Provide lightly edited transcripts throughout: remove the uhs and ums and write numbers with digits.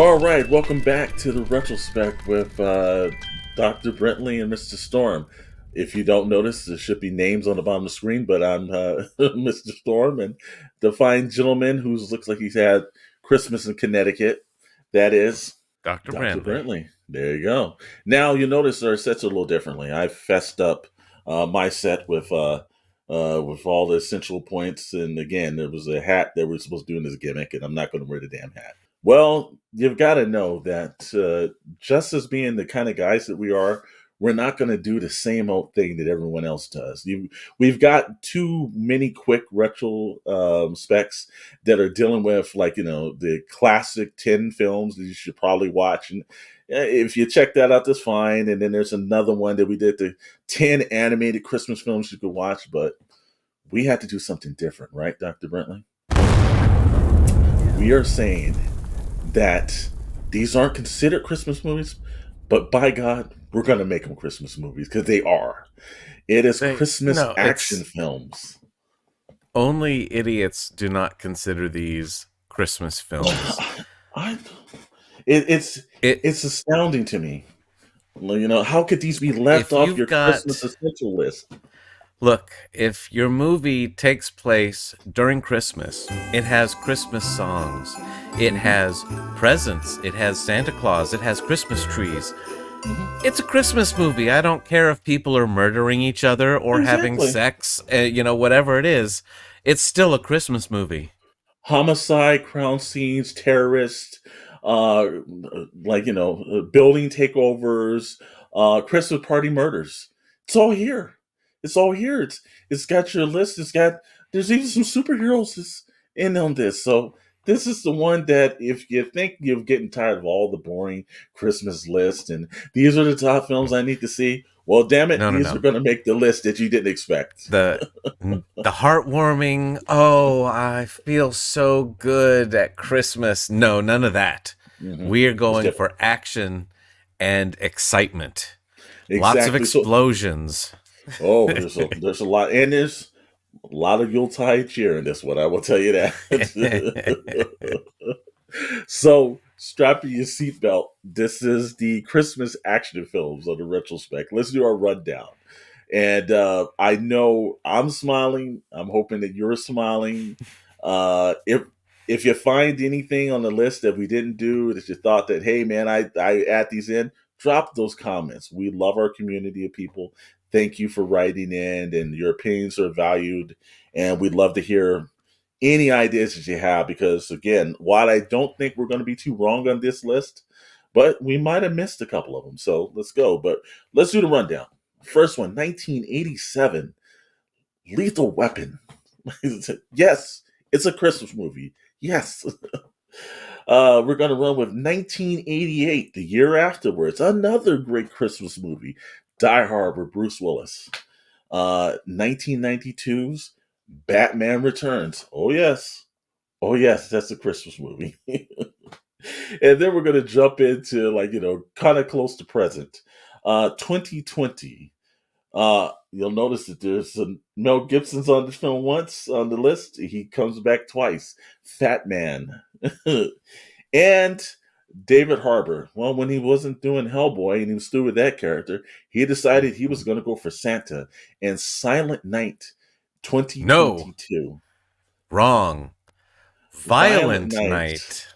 All right, welcome back to the Retrospect with Dr. Brantley and Mr. Storm. If you don't notice, there should be names on the bottom of the screen, but I'm Mr. Storm, and the fine gentleman who looks like he's had Christmas in Connecticut, that is Dr. Dr. Brantley. Brantley. There you go. Now, you notice our sets are a little differently. I fessed up my set with all the essential points, and again, there was a hat that we're supposed to do in this gimmick, and I'm not going to wear the damn hat. Well, you've got to know that just as being the kind of guys that we are, we're not going to do the same old thing that everyone else does. We've got too many quick retro specs that are dealing with, like, the classic 10 films that you should probably watch. And if you check that out, that's fine. And then there's another one that we did, the 10 animated Christmas films you could watch. But we had to do something different, right, Dr. Brentley? We are saying that these aren't considered Christmas movies, but by God, we're going to make them Christmas movies because they are. It is Christmas No, action it's films. only idiots do not consider these Christmas films. I, it's It it's astounding to me. How could these be left if off you've your Christmas got essential list? look, if your movie takes place during Christmas, it has Christmas songs, it has presents, it has Santa Claus, it has Christmas trees. Mhm. It's a Christmas movie. I don't care if people are murdering each other or having Exactly. sex, whatever it is. It's still a Christmas movie. Homicide, crime scenes, terrorists, building takeovers, Christmas party murders. It's all here. It's all here. It's got your list. There's even some superheroes in on this. So this is the one that if you think you're getting tired of all the boring Christmas lists and these are the top films I need to see, well, damn it, No, no, these are no. going to make the list that you didn't expect. The heartwarming, oh, I feel so good at Christmas. No, none of that. Hmm. We're It's going different. for action and excitement. Lots of Exactly. So, explosions. oh, there's a lot, and there's a lot of Yuletide cheer in this one. I will tell you that. So strap your seatbelt. This is the Christmas action films on the retrospect. Let's do our rundown. And I know I'm smiling. I'm hoping that you're smiling. If you find anything on the list that we didn't do that you thought that, hey man, I add these in, drop those comments. We love our community of people. Thank you for writing in, and your opinions are valued. And we'd love to hear any ideas that you have because, again, while I don't think we're going to be too wrong on this list, but we might have missed a couple of them. So let's go. But let's do the rundown. First one, 1987, Lethal Weapon. Yes, it's a Christmas movie. Yes. We're going to run with 1988, the year afterwards, another great Christmas movie, Die Hard with Bruce Willis. 1992's Batman Returns. Oh, yes. Oh, yes, that's a Christmas movie. And then we're going to jump into, kind of close to present. 2020. You'll notice that there's Mel Gibson's on the film once on the list. He comes back twice. Fatman. And David Harbour. Well, when he wasn't doing Hellboy and he was through with that character, he decided he was going to go for Santa and Silent Night No, 2022. wrong. Violent Violent Night.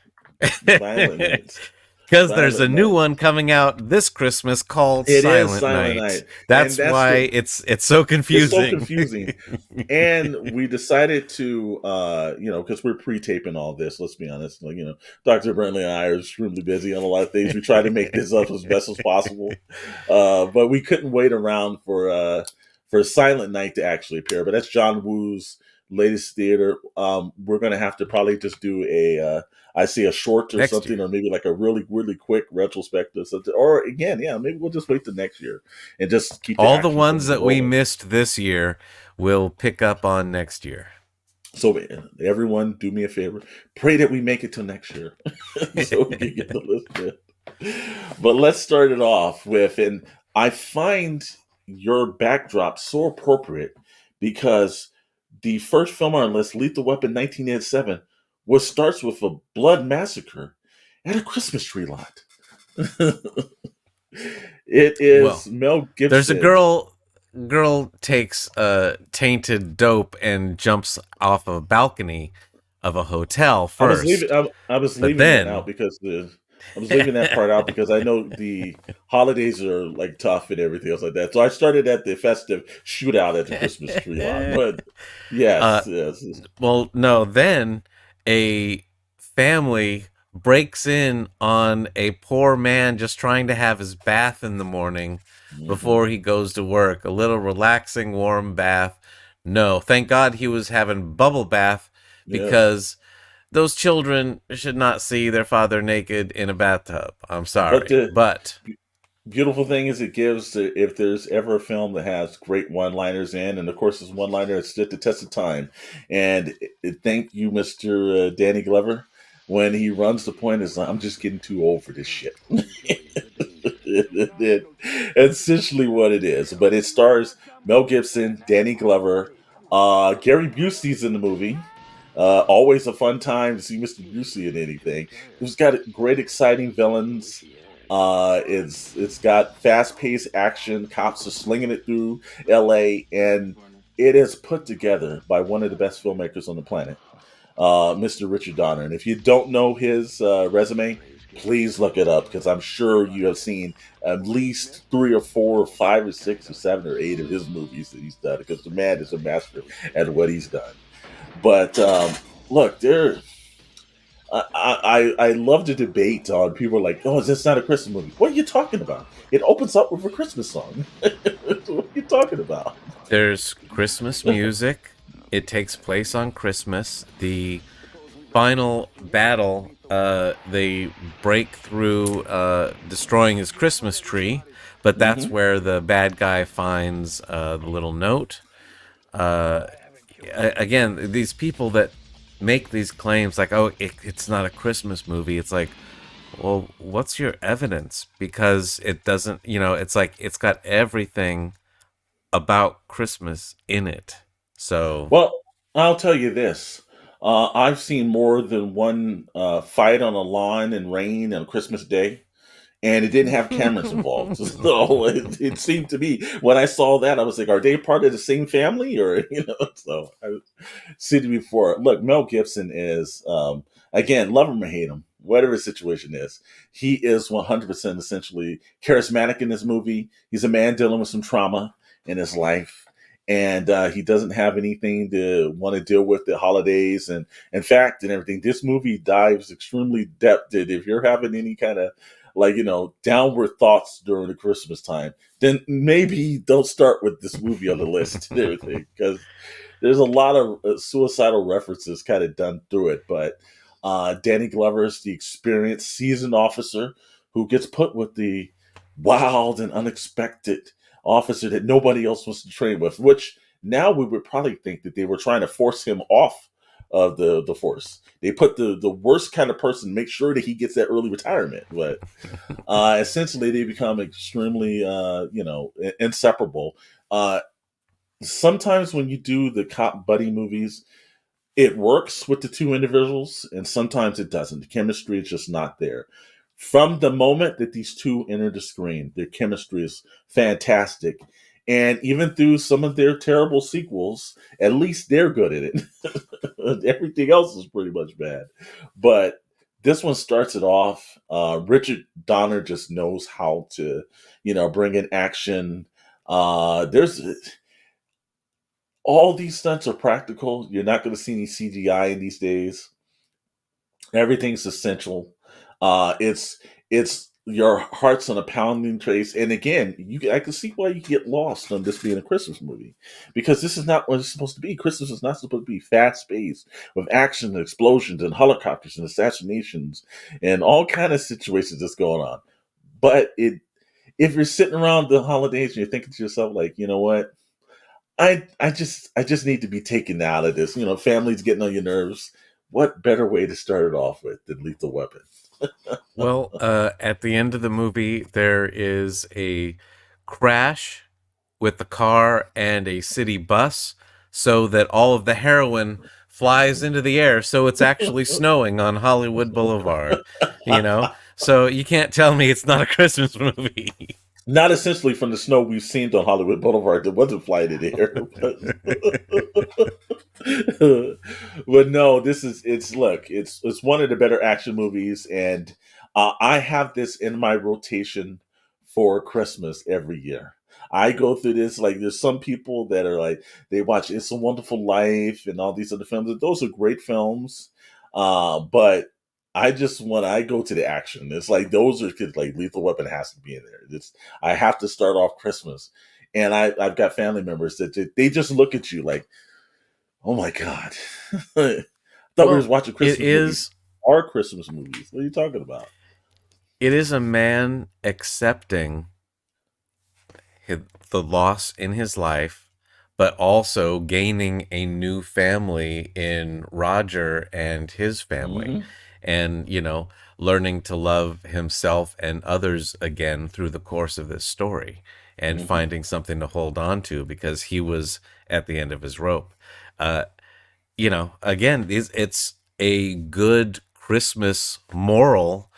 Night. Violent Night. Because there's a Violent new Night. one coming out this Christmas called It is Silent Silent Night. Night. And That's that's why it's so it's so confusing. confusing. And we decided to, because we're pre-taping all this. Let's be honest, Dr. Brantley and I are extremely busy on a lot of things. We try to make this up as best as possible, but we couldn't wait around for Silent Night to actually appear. But that's John Woo's latest theater. We're going to have to probably just do I see a short or Next something, year. or maybe like a really, really quick retrospective or something. Or again, yeah, maybe we'll just wait till next year and just keep the All the action ones films that we rolling. missed this year will pick up on next year. So everyone, do me a favor, pray that we make it till next year, so we can get the list in. But let's start it off with, and I find your backdrop so appropriate because the first film on our list, Lethal Weapon 1987, starts with a blood massacre. at a Christmas tree lot. It Well, is Mel there's a Gibson. girl takes tainted dope and jumps off a balcony of a hotel I was leaving. first, I was but leaving that out then because I was leaving that part out because I know the holidays are like tough and everything else like that. So I started at the festive shootout at the Christmas tree lot. But uh, yes, yes. well, no, then a family breaks in on a poor man just trying to have his bath in the morning Hmm. before he goes to work. A little relaxing, warm bath. No, thank God he was having bubble bath Yes. because those children should not see their father naked in a bathtub. I'm But sorry. the But beautiful thing is it gives if there's ever a film that has great one-liners in, and of course this one-liner has stood the test of time. And thank you, Mr. Danny Glover, when he runs the point is I'm just getting too old for this shit. Essentially what it is. But it stars Mel Gibson, Danny Glover, Gary Busey's in the movie. Always a fun time to see Mr. Busey in anything. It's got great, exciting villains. It's got fast paced action. Cops are slinging it through L.A. and it is put together by one of the best filmmakers on the planet, Mr. Richard Donner. And if you don't know his resume, please look it up because I'm sure you have seen at least three or four or five or six or seven or eight of his movies that he's done because the man is a master at what he's done. But look, there. I love the debate on people are like, oh, is this not a Christmas movie? What are you talking about? It opens up with a Christmas song. What are you talking about? there's Christmas music. It takes place on Christmas. The final battle, they break through, destroying his Christmas tree, but that's Hmm. where the bad guy finds the little note. Uh, Again, these people that make these claims like, oh, it's not a Christmas movie. It's like, well, what's your evidence? Because it doesn't, it's like it's got everything about Christmas in it. So, Well, I'll tell you this. I've seen more than one fight on a lawn in rain on Christmas Day, and it didn't have cameras involved. So it seemed to me when I saw that, I was like, are they part of the same family? Or, so I see it before. Look, Mel Gibson is, again, love him or hate him, whatever the situation is, he is 100% essentially charismatic in this movie. He's a man dealing with some trauma in his life. And he doesn't have anything to want to deal with the holidays, and in fact, and everything. This movie dives extremely depth. If you're having any kind of like downward thoughts during the Christmas time, then maybe don't start with this movie on the list and everything because there's a lot of suicidal references kind of done through it. But Danny Glover is the experienced, seasoned officer who gets put with the wild and unexpected officer that nobody else wants to train with. Which now we would probably think that they were trying to force him off of the force. They put the worst kind of person, make sure that he gets that early retirement. But essentially, they become extremely, inseparable. Uh, Sometimes when you do the cop buddy movies, it works with the two individuals, and sometimes it doesn't. The chemistry is just not there. From the moment that these two enter the screen, their chemistry is fantastic. And even through some of their terrible sequels, at least they're good at it. Everything else is pretty much bad. But this one starts it off. Richard Donner just knows how to, bring in action. There's all these stunts are practical. You're not going to see any CGI in these days. Everything's essential. It's your heart's on a pounding trace. And again, I can see why you get lost on this being a Christmas movie because this is not what it's supposed to be. Christmas is not supposed to be fast paced with action and explosions and helicopters and assassinations and all kind of situations that's going on. But if you're sitting around the holidays and you're thinking to yourself like, you know what, I just need to be taken out of this. Family's getting on your nerves. What better way to start it off with than Lethal Weapon? well, at the end of the movie, there is a crash with the car and a city bus, so that all of the heroin flies into the air, so it's actually snowing on Hollywood Boulevard. You know, so you can't tell me it's not a Christmas movie. Not essentially from the snow we've seen on Hollywood Boulevard that wasn't flying in the air. But no, this is it's one of the better action movies, and I have this in my rotation for Christmas every year. I go through this like there's some people that are like they watch It's a Wonderful Life and all these other films. And those are great films, but I just when I go to the action, it's like those are like Lethal Weapon has to be in there. It's I have to start off Christmas, and I've got family members that they just look at you like, oh my god, I thought we was Well, watching it Christmas movies. is Our Christmas movies. What are you talking about? it is a man accepting his, the loss in his life, but also gaining a new family in Roger and his family. Hmm. And, learning to love himself and others again through the course of this story and Hmm. finding something to hold on to because he was at the end of his rope. Uh, again, it's a good Christmas moral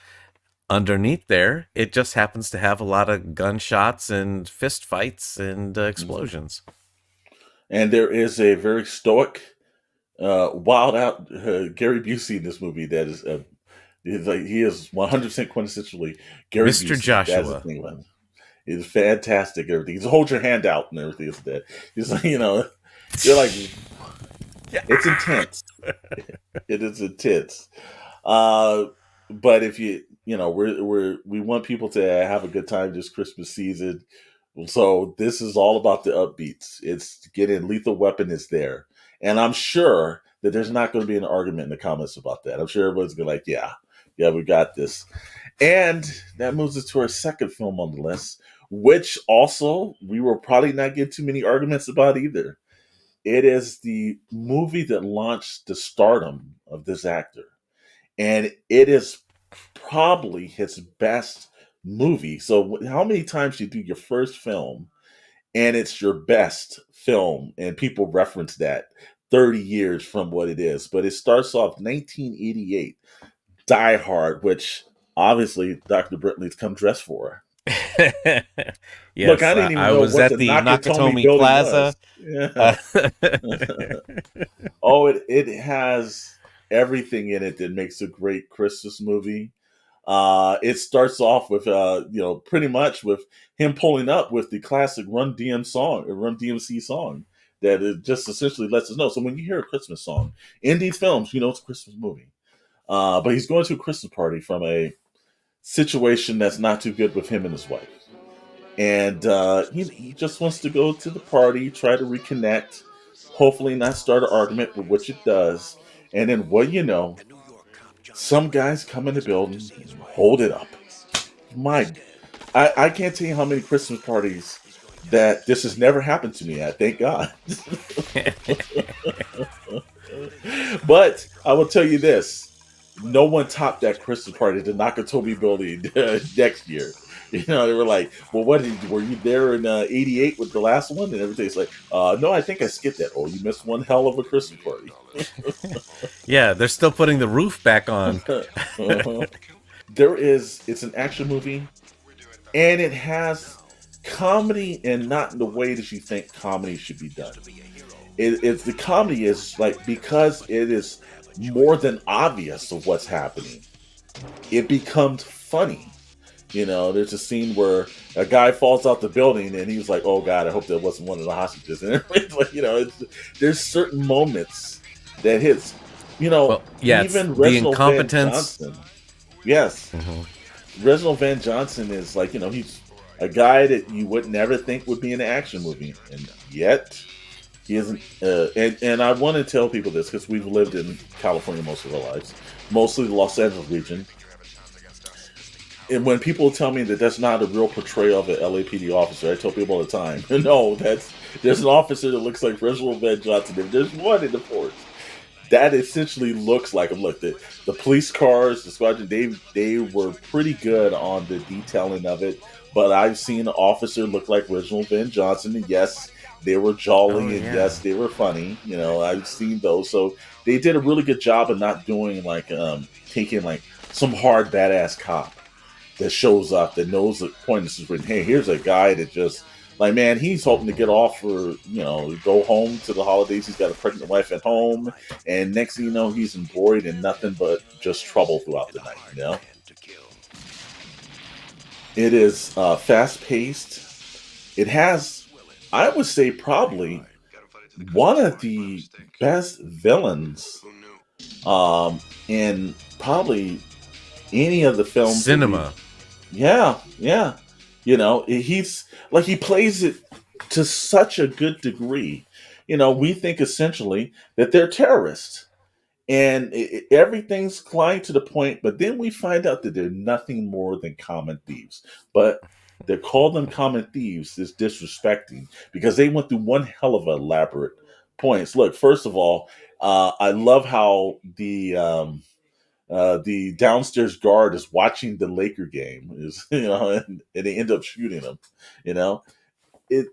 underneath there. It just happens to have a lot of gunshots and fist fights and Hmm. explosions. And there is a very stoic, wild out Gary Busey in this movie that is he is 100% quintessentially Gary Mr. Busey. That's the Joshua. thing about him. It's fantastic. Everything. He's hold your hand out and everything is that. He's like, you're like, it's intense. It is intense. Uh, but if we want people to have a good time this Christmas season. So this is all about the upbeats. It's getting Lethal Weapon is there, and I'm sure that there's not going to be an argument in the comments about that. I'm sure everyone's going to like, yeah, yeah, we got this. And that moves us to our second film on the list, which also we will probably not get too many arguments about either. It is the movie that launched the stardom of this actor. And it is probably his best movie. So, how many times you do your first film and it's your best film, and people reference that 30 years from what it is? But it starts off 1988, Die Hard, which obviously Dr. Brintley's come dressed for. Look, Yes, I didn't even I know was what at the the Nakatomi Nakatomi building Plaza. was. Yeah. Uh, Oh, it has everything in it that makes a great Christmas movie. It starts off with pretty much with him pulling up with the classic Run DMC song that it just essentially lets us know. So when you hear a Christmas song in these films, you know it's a Christmas movie. But he's going to a Christmas party from a situation that's not too good with him and his wife. And he just wants to go to the party, try to reconnect, hopefully not start an argument, but which it does. And then what you know, some guys come in the building and hold it up. My, I can't tell you how many Christmas parties that this has never happened to me at. Thank God. But I will tell you this: no one topped that Christmas party at the Nakatomi building next year. They were like, "Well, were you there in '88 with the last one?" And everything's like, "No, I think I skipped that." Oh, you missed one hell of a Christmas party. yeah, they're still putting the roof back on. Uh-huh. It's an action movie, and it has comedy, and not in the way that you think comedy should be done. It's the comedy is like because it is more than obvious of what's happening. It becomes funny. There's a scene where a guy falls out the building and he was like, "Oh God, I hope that wasn't one of the hostages." And it's like, there's certain moments that hits. Well, yeah, it's Even the Reginald Van incompetence. Johnson. Yes, Mhm. Reginald Van Johnson is like, he's a guy that you would never think would be in an action movie, and yet he isn't. And I want to tell people this because we've lived in California most of our lives, mostly the Los Angeles region. And when people tell me that that's not a real portrayal of an LAPD officer, I tell people all the time, no, there's an officer that looks like Reginald Van Johnson. If there's one in the force, that essentially looks like him. Look, the police cars, the squadron, they were pretty good on the detailing of it. But I've seen an officer look like Reginald Van Johnson, and yes, They were Oh jolly, and yeah. yes, they were funny. I've seen those. So they did a really good job of not doing like taking like some hard badass cop that shows up that knows the point is written. Hey, here's a guy that just like, man, he's hoping to get off for go home to the holidays. He's got a pregnant wife at home, and next thing you know, he's embroiled in nothing but just trouble throughout the night. It is fast paced. It has, I would say, probably one of the best villains in probably any of the films that we've. Cinema. Yeah, yeah. He's like he plays it to such a good degree. We think essentially that they're terrorists, and everything's climbed to the point. But then we find out that they're nothing more than common thieves. But they call them common thieves is disrespecting because they went through one hell of elaborate points. Look, first of all, I love how the downstairs guard is watching the Laker game, is and they end up shooting him. You know,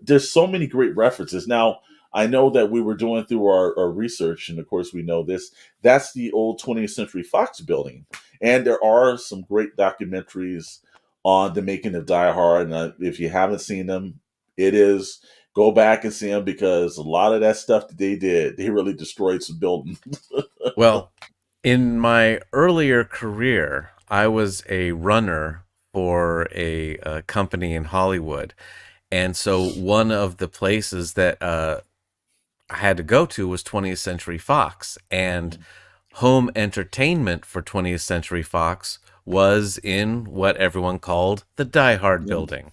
there's so many great references. Now, I know that we were doing through our research, and of course, we know this. That's the old 20th Century Fox building, and there are some great documentaries on the making of Die Hard. And if you haven't seen them, it is go back and see them because a lot of that stuff that they did, they really destroyed some buildings. Well, in my earlier career, I was a runner for a company in Hollywood. And so one of the places that I had to go to was 20th Century Fox. And home entertainment for 20th Century Fox was in what everyone called the Die Hard building.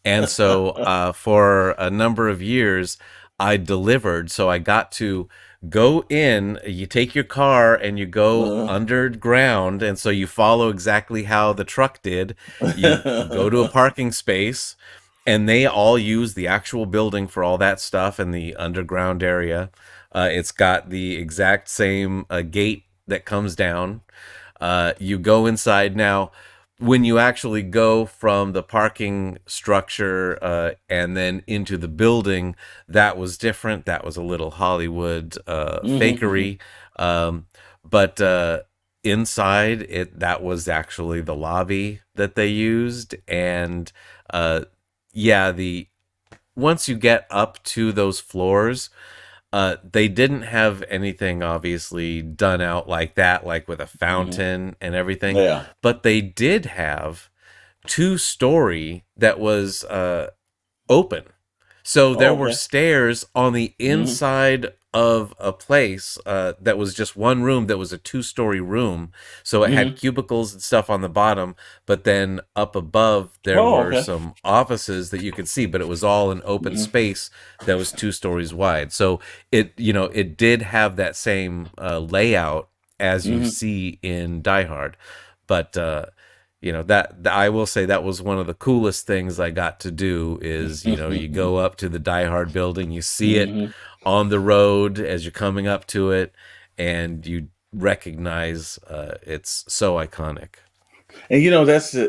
And so for a number of years, I delivered. So I got to go in, you take your car and you go underground. And so you follow exactly how the truck did. You go to a parking space, and they all use the actual building for all that stuff in the underground area. It's got the exact same gate that comes down. You go inside now. When you actually go from the parking structure and then into the building, that was different. That was a little Hollywood Mhm, fakery. But inside it, that was actually the lobby that they used. And yeah, the once you get up to those floors, they didn't have anything obviously done out like that, like with a mhm. fountain and everything, Yeah. but they did have two-story that was open. So there Oh, were okay. stairs on the Mhm, inside of a place that was just one room that was a two-story room. So it had mhm. cubicles and stuff on the bottom, but then up above there Oh, were okay. some offices that you could see, but it was all an open Mhm, space that was two stories wide. So it did have that same layout as you mhm. see in Die Hard, but I will say that was one of the coolest things I got to do is you go up to the Die Hard building, you see it Mhm. on the road as you're coming up to it, and you recognize it's so iconic. And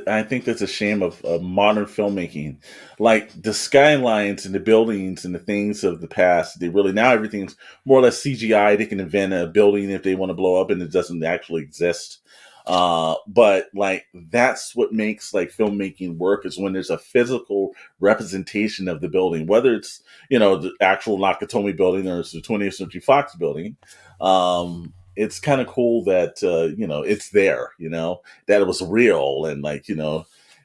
I think that's a shame of modern filmmaking. Like the skylines and the buildings and the things of the past, they really now everything's more or less CGI. They can invent a building if they want to blow up and it doesn't actually exist. But like that's what makes like filmmaking work is when there's a physical representation of the building, whether it's the actual Nakatomi building or it's the 20th Century Fox building. It's kind of cool that it's there. That it was real and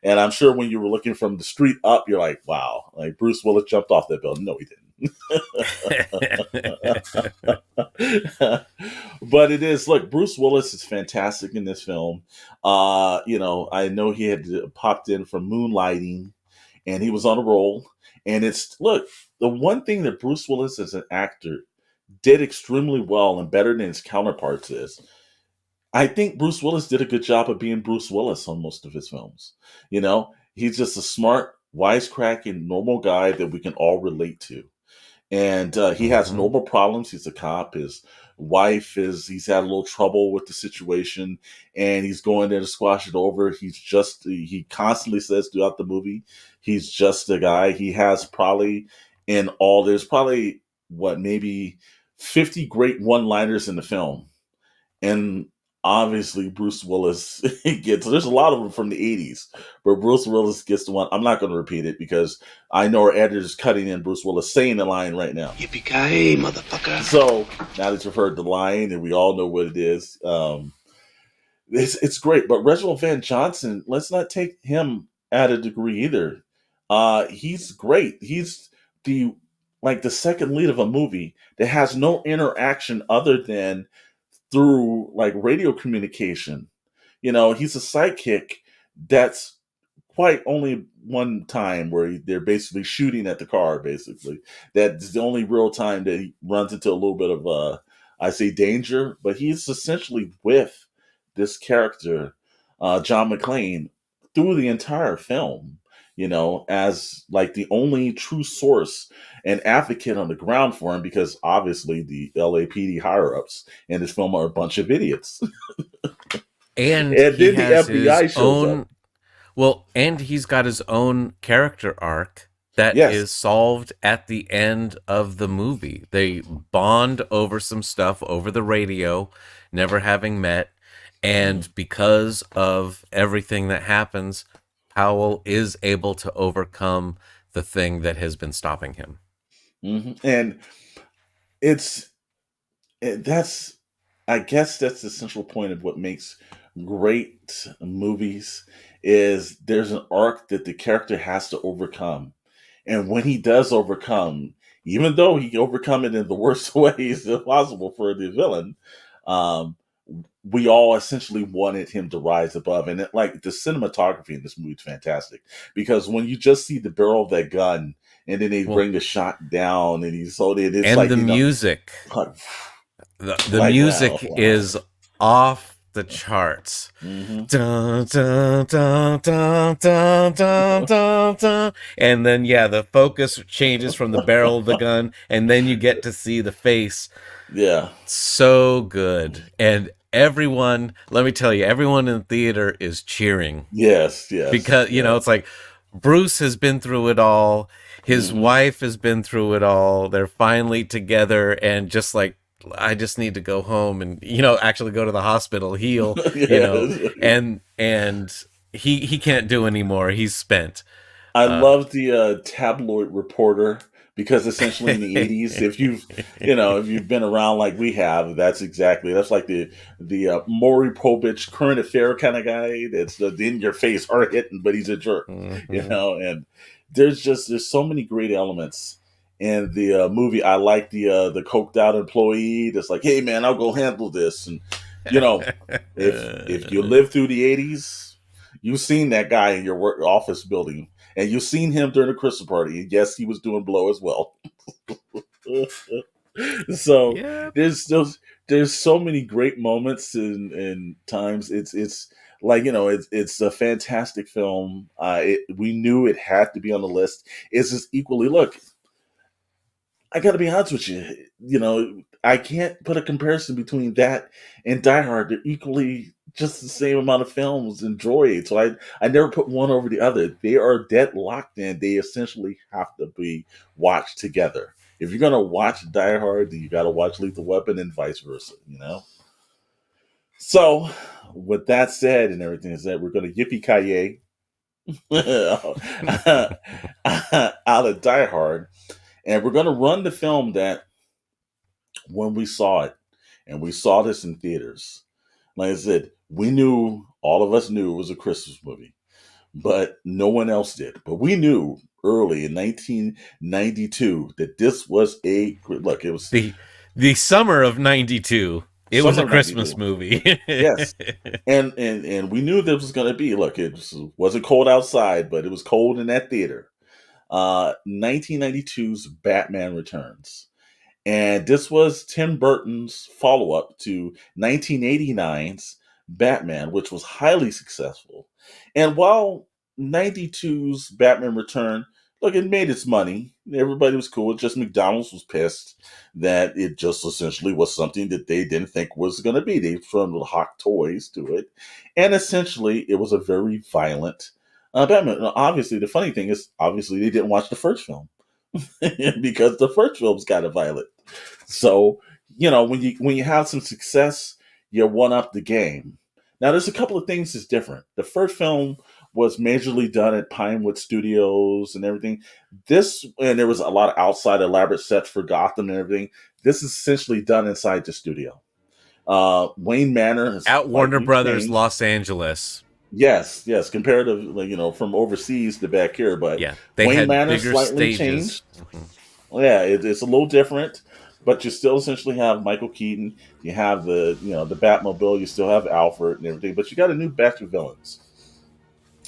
and I'm sure when you were looking from the street up, you're like, wow, like Bruce Willis jumped off that building. No, he didn't. But it is look, Bruce Willis is fantastic in this film. I know he had popped in from moonlighting and he was on a roll. And it's look, the one thing that Bruce Willis as an actor did extremely well and better than his counterparts is I think Bruce Willis did a good job of being Bruce Willis on most of his films. He's just a smart, wisecracking, normal guy that we can all relate to. And he has Hmm. normal problems. He's a cop. His wife he's had a little trouble with the situation and he's going there to squash it over. He constantly says throughout the movie, he's just a guy. He has probably in all. There's probably what, maybe 50 great one-liners in the film, and obviously Bruce Willis gets. There's a lot of them from the '80s, but Bruce Willis gets the one. I'm not going to repeat it because I know our editor's cutting in Bruce Willis saying the line right now. Yippee-ki-yay, motherfucker! So now that you've heard the line and we all know what it is, it's great. But Reginald Van Johnson, let's not take him at a degree either. He's great. He's the the second lead of a movie that has no interaction other than through radio communication. He's a sidekick that's quite only one time where they're basically shooting at the car. Basically, that's the only real time that he runs into a little bit of I say danger. But he's essentially with this character, John McClane, through the entire film. As the only true source and advocate on the ground for him, because obviously the LAPD higher ups in this film are a bunch of idiots. And And he then the has his FBI shows up. own, well, and he's got his own character arc that Yes. is solved at the end of the movie. They bond over some stuff over the radio, never having met. Mhm. And because of everything that happens, Powell is able to overcome the thing that has been stopping him. And it's that's I guess that's the central point of what makes great movies is there's an arc that the character has to overcome. And when he does overcome, even though he overcome it in the worst ways possible for the villain, um, we all essentially wanted him to rise above. And the cinematography in this movie is fantastic because when you just see the barrel of that gun and then they Well, bring the shot down and he's holding it, it's and the music. like, The wow, music wow. is off the charts. Hmm. Dun, dun, dun, dun, dun, dun, dun, dun. And then, yeah, the focus changes from the barrel of the gun, and then you get to see the face. Yeah. So good. And everyone, let me tell you, everyone in the theater is cheering Yes, yes, because, yes. it's like Bruce has been through it all. His Hmm. wife has been through it all. They're finally together, and just like, I just need to go home and actually go to the hospital, heal, Yes. and he can't do anymore. He's spent. I Uh, love the tabloid reporter because essentially in the '80s, if you've been around like we have, that's like the Maury Povich current affair kind of guy. That's the in your face, hard hitting, but he's a jerk, mhm. And there's so many great elements in the movie. I like the coked out employee that's like, hey man, I'll go handle this, and you know, if you live through the '80s, you've seen that guy in your work office building and you've seen him during the Christmas party. And yes, he was doing blow as well. So Yep. there's so many great moments and times. It's it's a fantastic film. We knew it had to be on the list. It's just equally look. I got to be honest with you. I can't put a comparison between that and Die Hard. They're equally just the same amount of films enjoyed. So I never put one over the other. They are deadlocked and they essentially have to be watched together. If you're gonna watch Die Hard, then you got to watch Lethal Weapon and vice versa. So, with that said and everything is that we're gonna yippee ki out of Die Hard, and we're gonna run the film that when we saw it, and we saw this in theaters. Like I said, all of us knew it was a Christmas movie, but no one else did. But we knew early in 1992 that this was look. It was the the summer of '92. It was a summer of Christmas '92. movie. Yes, and we knew this was going to be. Look, wasn't cold outside, but it was cold in that theater. 1992's Batman Returns. And this was Tim Burton's follow up to 1989's Batman, which was highly successful. And while 92's Batman Return, look, it made its money. Everybody was cool. Just McDonald's was pissed that it just essentially was something that they didn't think was going to be. They threw hot toys to it. And essentially, it was a very violent Batman. Now, obviously, the funny thing is, obviously, they didn't watch the first film. because the first film's kind of violent. So, when you have some success, you one up the game. Now, there's a couple of things that's different. The first film was majorly done at Pinewood Studios and everything. And there was a lot of outside elaborate sets for Gotham and everything. This is essentially done inside the studio. Wayne Manor has At Warner slightly Brothers changed. Los Angeles. Yes, comparatively, from overseas to back here, but Yeah, they Wayne had Manor bigger slightly stages. changed. Yeah, it's a little different, but you still essentially have Michael Keaton. You have the Batmobile. You still have Alfred and everything, but you got a new batch of villains.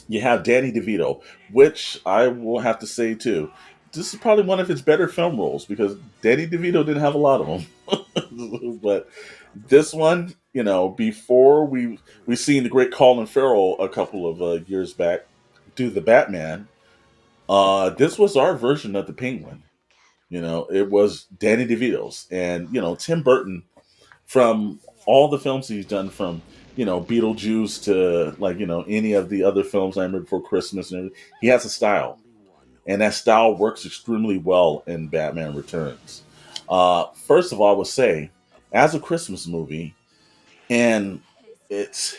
You have Danny DeVito, which I will have to say too. This is probably one of his better film roles because Danny DeVito didn't have a lot of them, but this one, before we seen the great Colin Farrell a couple of years back do the Batman. This was our version of the Penguin. It was Danny DeVito's, and Tim Burton from all the films he's done, from Beetlejuice to any of the other films I remember before Christmas and everything. He has a style, and that style works extremely well in Batman Returns. First of all, I would say, as a Christmas movie, and it's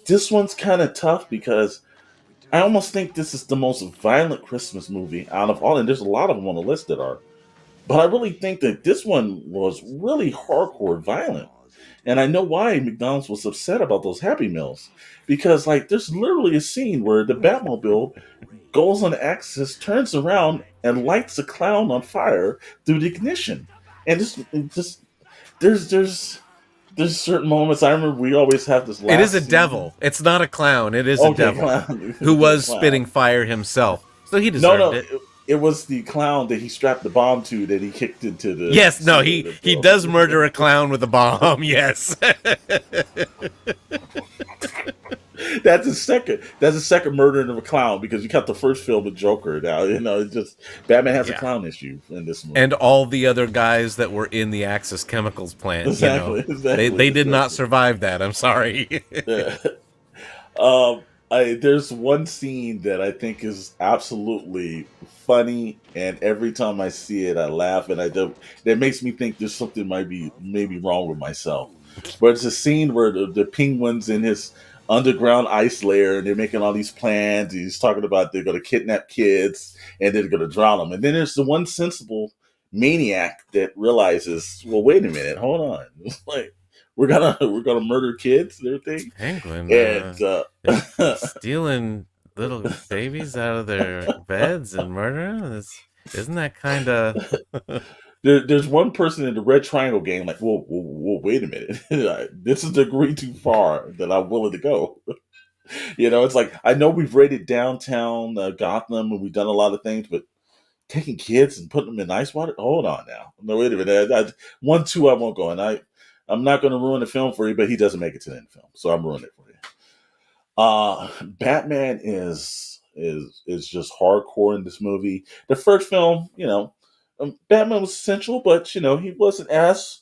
this one's kind of tough because I almost think this is the most violent Christmas movie out of all, and there's a lot of them on the list that are. But I really think that this one was really hardcore violent. And I know why McDonald's was upset about those Happy Meals. Because, there's literally a scene where the Batmobile goes on axis, turns around, and lights a clown on fire through the ignition. And just there's certain moments. I remember we always have this It is a last scene. devil. It's not a clown. It is a Okay, devil clown. who The was clown. spitting fire himself. So he No, deserved no, it. it was the clown that he strapped the bomb to that he kicked into the Yes, no, ceiling of he the he does murder building. a clown with a bomb. Yes. That's a second. That's a second murdering of a clown because you got the first film with Joker. Now it's just Batman has a Yeah. clown issue in this And movie. all the other guys that were in the Axis Chemicals plant, Exactly, they exactly, did not exactly. survive that. I'm sorry. Yeah. There's one scene that I think is absolutely funny, and every time I see it, I laugh, and I do. That makes me think there's something might be maybe wrong with myself. But it's a scene where the penguin's in his underground ice lair, and they're making all these plans. He's talking about they're going to kidnap kids and they're going to drown them. And then there's the one sensible maniac that realizes, well, wait a minute, hold on, like we're gonna murder kids and everything. Penguin, And they're stealing little babies out of their beds and murdering them. Isn't that kind of? there's one person in the Red Triangle gang like, whoa, wait a minute. This is a degree too far that I'm willing to go. It's like, I know we've raided downtown Gotham and we've done a lot of things, but taking kids and putting them in ice water? Hold on now. No, wait a minute. One, two, I won't go. And I'm not going to ruin the film for you, but he doesn't make it to the end of the film. So I'm ruining it for you. Batman is just hardcore in this movie. The first film, Batman was essential, but he wasn't as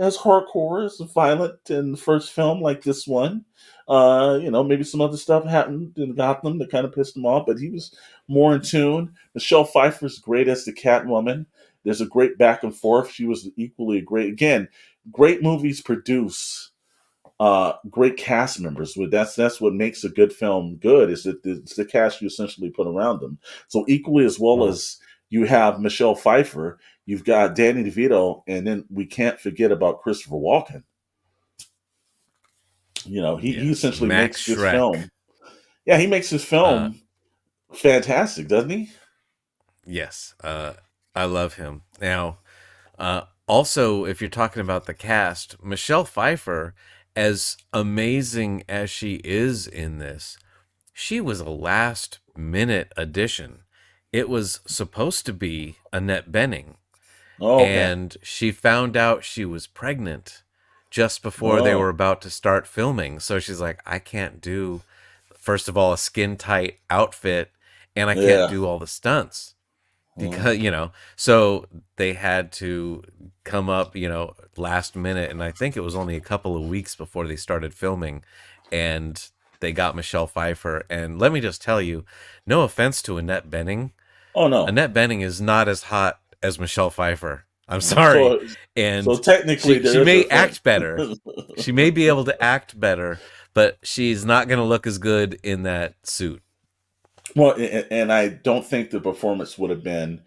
hardcore as violent in the first film like this one. Maybe some other stuff happened in Gotham that kind of pissed him off, but he was more in tune. Michelle Pfeiffer's great as the Catwoman. There's a great back and forth. She was equally great. Again, great movies produce great cast members. That's what makes a good film good. Is that it's the cast you essentially put around them. So equally as well Well, as you have Michelle Pfeiffer, you've got Danny DeVito, and then we can't forget about Christopher Walken. He yes, essentially Max makes this Shrek. film. Yeah, he makes this Uh, film fantastic, doesn't he? yes, I love him. Now, also, if you're talking about the cast, Michelle Pfeiffer, as amazing as she is in this, she was a last minute addition. It was supposed to be Annette Bening, Oh, okay. and she found out she was pregnant just before they were Oh, about to start filming. So she's like, I can't do, first of all, a skin tight outfit, and I can't yeah. do all the stunts Mhm. because so they had to come up last minute, and I think it was only a couple of weeks before they started filming, and they got Michelle Pfeiffer. And let me just tell you, no offense to Annette Bening, Oh no. Annette Bening is not as hot as Michelle Pfeiffer. I'm sorry. So And technically she they're may different. act better. She may be able to act better, but she's not going to look as good in that suit. Well, and I don't think the performance would have been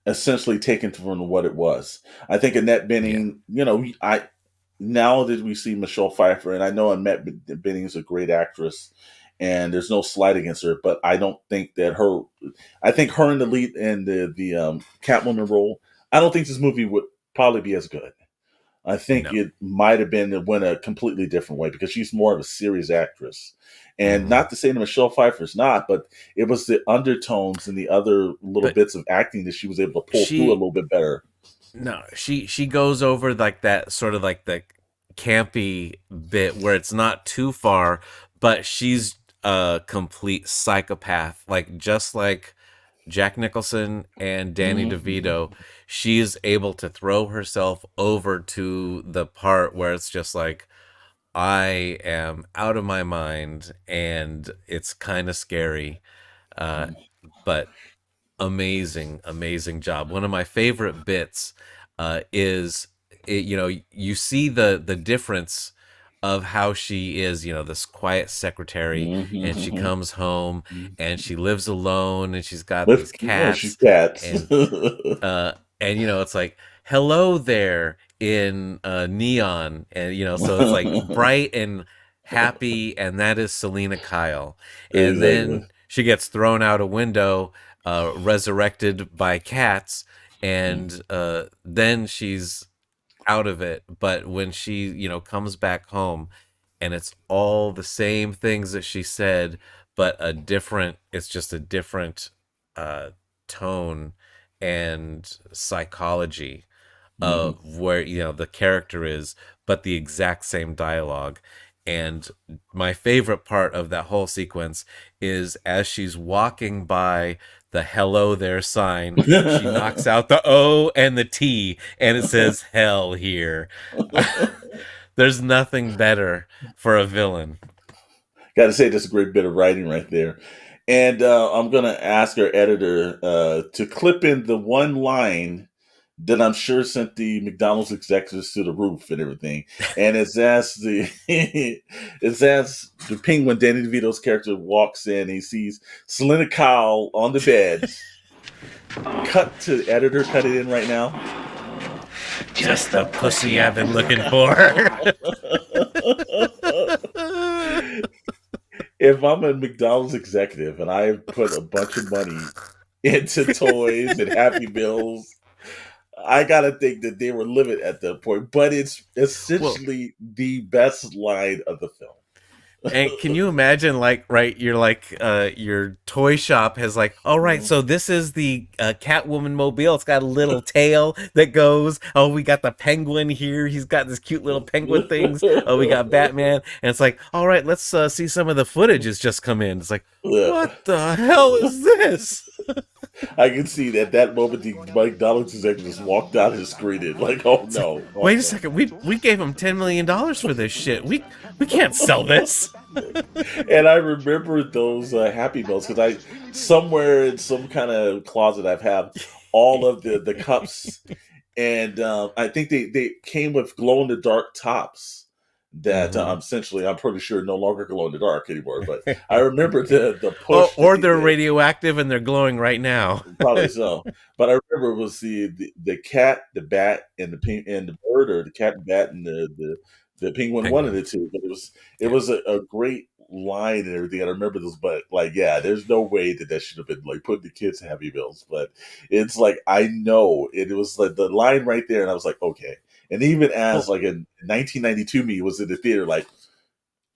essentially taken from what it was. I think Annette Yeah. Bening, I now that we see Michelle Pfeiffer, and I know Annette Bening is a great actress, and there's no slight against her, but I don't think that her. I think her in the lead and the Catwoman role. I don't think this movie would probably be as good. I think No. it might have been it went a completely different way because she's more of a serious actress. And Hmm. not to say that Michelle Pfeiffer's not, but it was the undertones and the other little But bits of acting that she was able to pull through a she little bit better. no, she goes over like that sort of like the campy bit where it's not too far, but she's a complete psychopath, like just like Jack Nicholson and Danny Mm-hmm. DeVito. She's able to throw herself over to the part where it's just like I am out of my mind and it's kind of scary. Uh, but amazing, amazing job. One of my favorite bits is you see the difference of how she is, this quiet secretary, and she Mm-hmm. comes home and she lives alone and she's got these With she's cats cats. and uh it's like hello there in neon, and so it's like bright and happy, and that is Selena Kyle. And Exactly. then she gets thrown out a window, resurrected by cats, and then she's out of it. But when she comes back home, and it's all the same things that she said, but it's just a different uh tone and psychology Mm-hmm. of where the character is, but the exact same dialogue. And my favorite part of that whole sequence is as she's walking by the hello there sign, she knocks out the O and the T, and it says hell here. There's nothing better for a villain. Got to say, that's a great bit of writing right there. And I'm going to ask our editor to clip in the one line that I'm sure sent the McDonald's executives to the roof and everything. And it's as the it's as the penguin Danny DeVito's character walks in, he sees Selena Kyle on the bed. Cut to editor, cut it in right now. Just the pussy I've been looking for. If I'm a McDonald's executive and I put a bunch of money into toys and Happy Meals, I gotta think that they were livid at that point. But it's Well, essentially the best line of the film. and can you imagine, like, right, you're like, your toy shop has like, all right, so this is the Catwoman mobile. It's got a little tail that goes. Oh, we got the penguin here. He's got this cute little penguin things. Oh, we got Batman, and it's like, all right, let's see some of the footage has just come in. It's like, Yeah. what the hell is this? I can see that moment the McDonald's executive just walked out and screamed like, "Oh It's like, no, oh wait a no!" second, we gave him $10 million for this shit. We can't sell this. And I remember those Happy Meals because I somewhere in some kind of closet I've had all of the cups, and I think they came with glow in the dark tops that Hmm. essentially I'm pretty sure no longer glow in the dark anymore. But I remember the Oh, push that or they they're did. radioactive and they're glowing right now. Probably so. But I remember it was the cat, the bat, and and the bird, or the cat and bat and the penguin, one of Penguin. the two. But it Yeah. was a great line and everything. I remember this, but like, yeah, there's no way that should have been like putting the kids in Happy Meals. But it's like I know it was like the line right there, and I was like, okay. And even as Well, like in 1992, me was in the theater, like,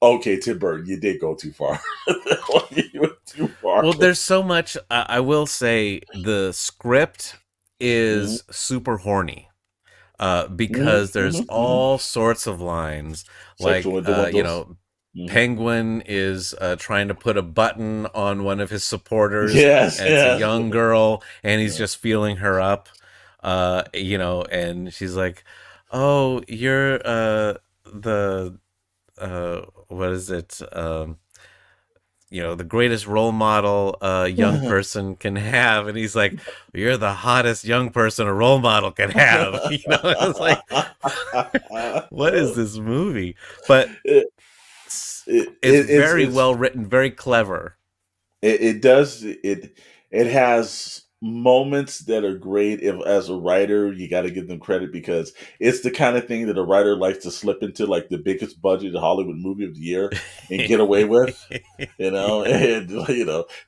okay, Tim Burton, you did go too far. You went too far. well, there's so much. I will say the script Mhm, is super horny, mhm, because there's mhm, mhm. all sorts of lines, Sexual like innuendos. Mhm. Penguin is trying to put a button on one of his supporters, Yes, and it's a yes. young girl, and he's Yeah. just feeling her up, and she's like, "Oh, you're the what is it? the greatest role model a young person can have, and he's like, you're the hottest young person a role model can have. It's like, what is this movie? But it, it's, it, it's very it's well written, very clever. it does it has moments that are great. If as a writer, you got to give them credit because it's the kind of thing that a writer likes to slip into, like the biggest budget Hollywood movie of the year and get away with. Yeah. And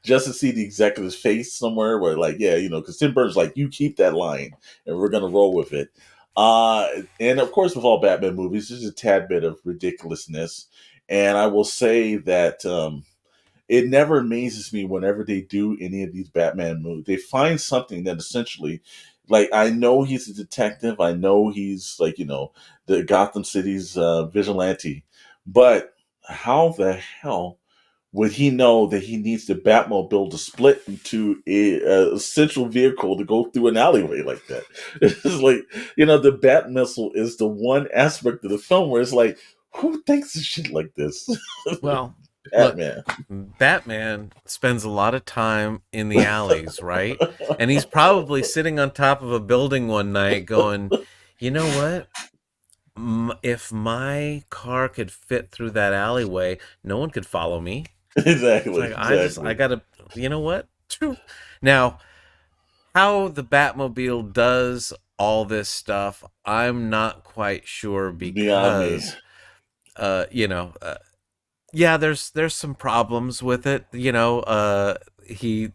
just to see the executive's face somewhere where, like, yeah, because Tim Burton's like, you keep that line and we're gonna roll with it. Uh, and of course, with all Batman movies, there's a tad bit of ridiculousness, and I will say that it never amazes me whenever they do any of these Batman movies. They find something that essentially, like, I know he's a detective, I know he's like, the Gotham City's vigilante, but how the hell would he know that he needs the Batmobile to split into a central vehicle to go through an alleyway like that? It's like, the Bat missile is the one aspect of the film where it's like, who thinks of shit like this? Well, look, Batman. Batman spends a lot of time in the alleys, right? And he's probably sitting on top of a building one night going, you know what? If my car could fit through that alleyway, no one could follow me. It's Exactly, like, I exactly. gotta, you know what? True. Now, how the Batmobile does all this stuff, I'm not quite sure Beyond me. because, uh, you know, uh, yeah, there's some problems with it.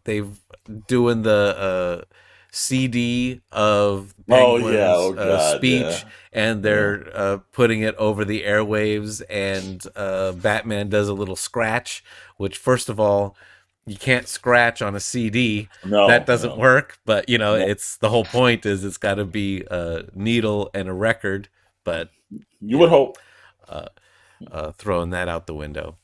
They've doing the CD of Oh yeah, Penguin's oh god, yeah. speech, and Yeah. they're putting it over the airwaves, and Batman does a little scratch, which, first of all, you can't scratch on a CD. That No, doesn't no. work. But No. it's the whole point is it's got to be a needle and a record. But You you would know, hope. uh, throwing that out the window.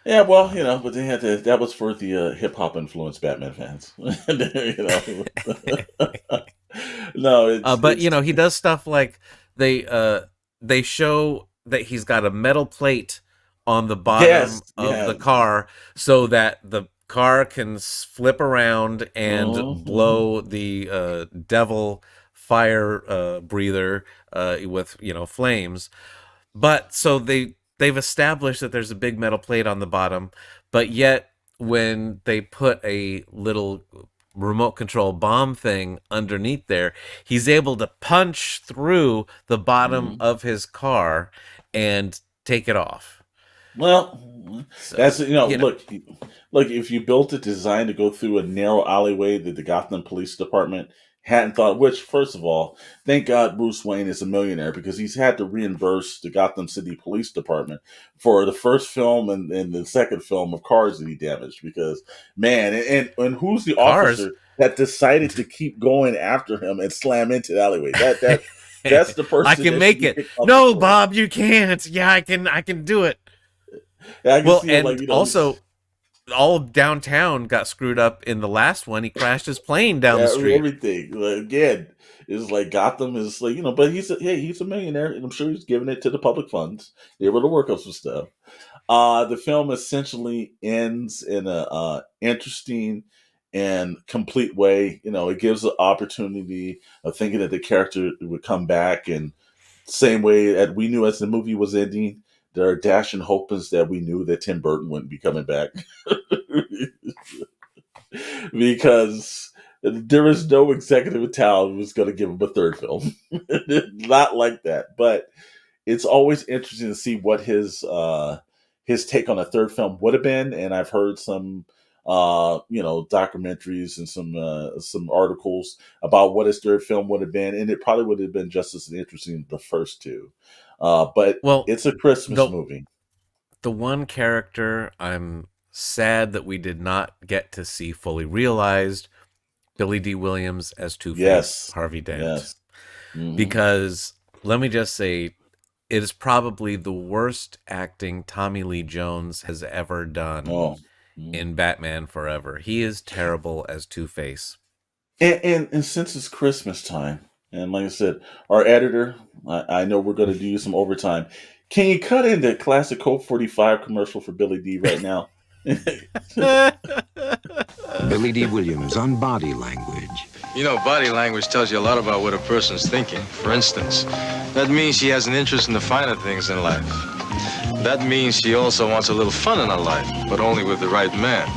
Yeah, well, Uh, but they had to. That was for the hip hop influenced Batman fans. No, but it's he does stuff like they uh, they show that he's got a metal plate on the yes, bottom of yeah. the car so that the car can flip around and Mhm. blow the devil fire breather with flames. But so they've established that there's a big metal plate on the bottom, but yet when they put a little remote control bomb thing underneath there, he's able to punch through the bottom Mhm. of his car and take it off. Well, that's So, look. If you built a design to go through a narrow alleyway that the Gotham Police Department hadn't thought, which, first of all, thank God Bruce Wayne is a millionaire because he's had to reimburse the Gotham City Police Department for the first film and the second film of cars that he damaged. Because, man, and who's the cars. officer that decided to keep going after him and slam into the alleyway? That's the I person can that should make be it. kicked off the No, force. Bob, you can't. Yeah, I can do it. And I can Well, see him, like, and also all of downtown got screwed up in the last one. He crashed his plane down the yeah, street. everything. Like, again, it's like Gotham is like, but he's a millionaire, and I'm sure he's giving it to the public funds. They're able to work on some stuff. The film essentially ends in a interesting and complete way. It gives the opportunity of thinking that the character would come back, and same way that we knew as the movie was ending, there are dash and hopes that we knew that Tim Burton wouldn't be coming back. Because there is no executive in town who's going to give him a third film. Not like that. But it's always interesting to see what his take on a third film would have been. And I've heard some documentaries and some articles about what his third film would have been, and it probably would have been just as interesting as the first two. But Well, it's a Christmas the movie. the one character I'm sad that we did not get to see fully realized, Billy D. Williams as Two Face, Yes, Harvey Dent. yes. Hmm. Because let me just say, it is probably the worst acting Tommy Lee Jones has ever done Oh. Mm. in Batman Forever. He is terrible as Two Face. And since it's Christmas time, and like I said, our editor, I know we're going to do you some overtime. Can you cut in the classic Colt 45 commercial for Billy D right now? Billy D. Williams on body language. You know, body language tells you a lot about what a person's thinking. For instance, that means she has an interest in the finer things in life. That means she also wants a little fun in her life, but only with the right man.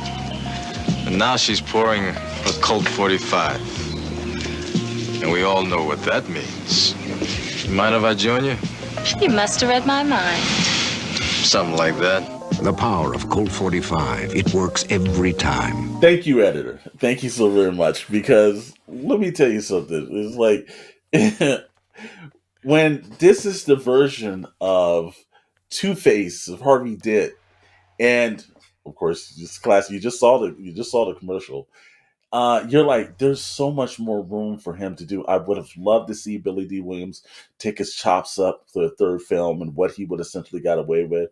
And now she's pouring a Colt 45. And we all know what that means. Mind if I join you? You must have read my mind. Something like that. The power of Colt 45. It works every time. Thank you, editor. Thank you so very much. Because let me tell you something. It's like when this is the version of Two-Face of Harvey Dent, and of course, this class you just saw the commercial. You're like, there's so much more room for him to do. I would have loved to see Billy D. Williams take his chops up for the third film and what he would essentially got away with.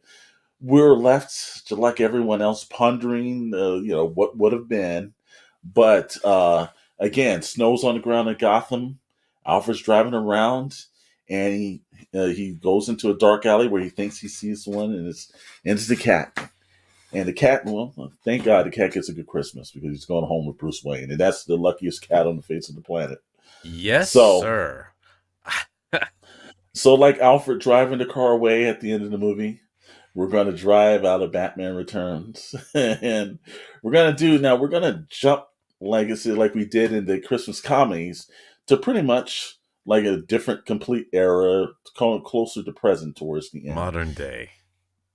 We're left to, like everyone else, pondering, what would have been. But again, snow's on the ground in Gotham. Alfred's driving around, and he goes into a dark alley where he thinks he sees one, and it's the cat. And the cat, well, thank God the cat gets a good Christmas because he's going home with Bruce Wayne, and that's the luckiest cat on the face of the planet. Yes, so, sir. So, like Alfred driving the car away at the end of the movie, we're going to drive out of Batman Returns. And we're going to jump legacy like we did in the Christmas comedies to pretty much like a different, complete era, closer to present towards the end. Modern day.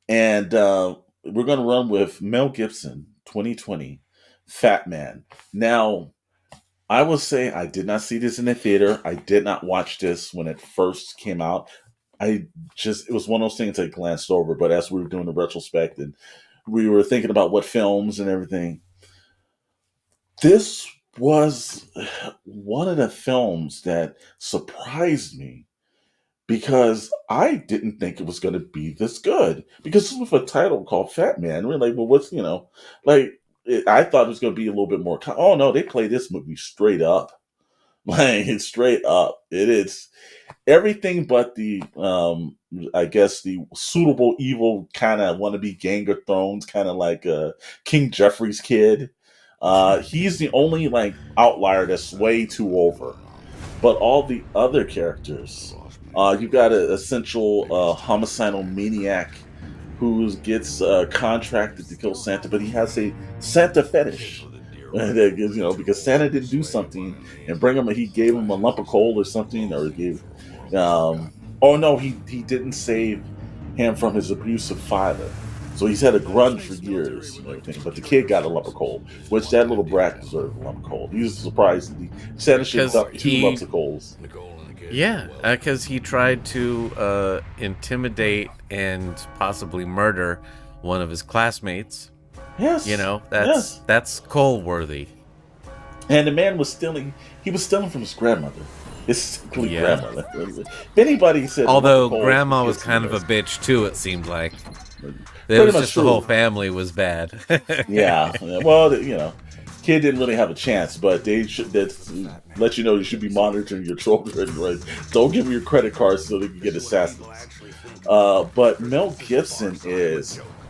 And we're going to run with Mel Gibson, 2020, Fatman. Now, I will say I did not see this in the theater. I did not watch this when it first came out. It was one of those things I glanced over, but as we were doing the retrospect and we were thinking about what films and everything, this was one of the films that surprised me because I didn't think it was going to be this good. Because with a title called Fatman, we're like, well, what's, I thought it was going to be a little bit more. Oh, no, they play this movie straight up. Like, it's straight up. It is everything but the, I guess, the suitable evil kind of wannabe Gang of Thrones, kind of like King Jeffrey's kid. He's the only, like, outlier that's way too over. But all the other characters, you got an essential homicidal maniac who gets contracted to kill Santa, but he has a Santa fetish. Because Santa didn't do something and he gave him a lump of coal or something, or gave. He didn't save him from his abusive father. So he's had a grudge for years and everything. But the kid got a lump of coal, which that little brat deserved a lump of coal. He was surprised that Santa should dump 2 lumps of coals. Yeah, because he tried to intimidate and possibly murder one of his classmates. Yes. That's coal worthy. And the man was stealing. He was stealing from his grandmother. His grandmother. If anybody said, although grandma was kind of a bitch too, it seemed like. It was just true. The whole family was bad. Yeah. Well, kid didn't really have a chance, but they should let you know you should be monitoring your children. Right? Don't give them your credit cards so they can get assassins. But Mel Gibson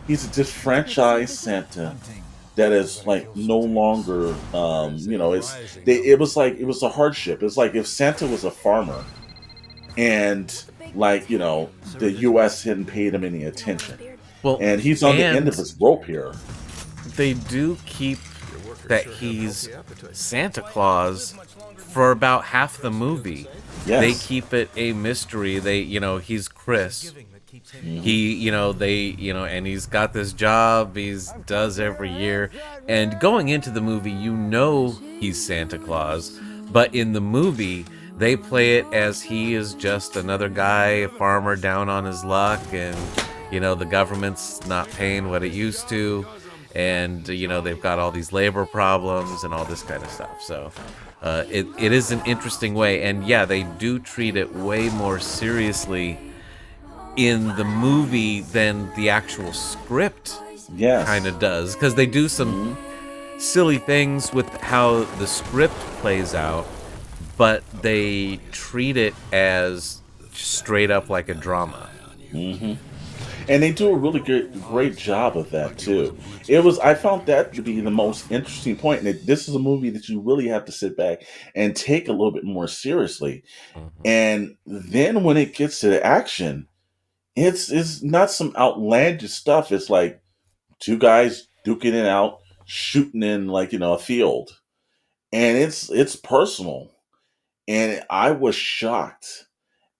he's a disfranchised Santa that is like no longer, it was a hardship. It's like if Santa was a farmer and the U.S. hadn't paid him any attention. Well, and he's on the end of his rope here. They do keep that he's Santa Claus for about half the movie. Yes. They keep it a mystery. He's Chris. Mm-hmm. And he's got this job does every year. And going into the movie, he's Santa Claus. But in the movie, they play it as he is just another guy, a farmer down on his luck, and the government's not paying what it used to, and they've got all these labor problems and all this kind of stuff. So it is an interesting way, and yeah, they do treat it way more seriously in the movie than the actual script kind of does, because they do some silly things with how the script plays out, but they treat it as straight up like a drama. Mm-hmm. And they do a really great job of that too. I found that to be the most interesting point. And this is a movie that you really have to sit back and take a little bit more seriously. Mhm. And then when it gets to the action, it's not some outlandish stuff. It's like two guys duking it out, shooting in like a field, and it's personal. And I was shocked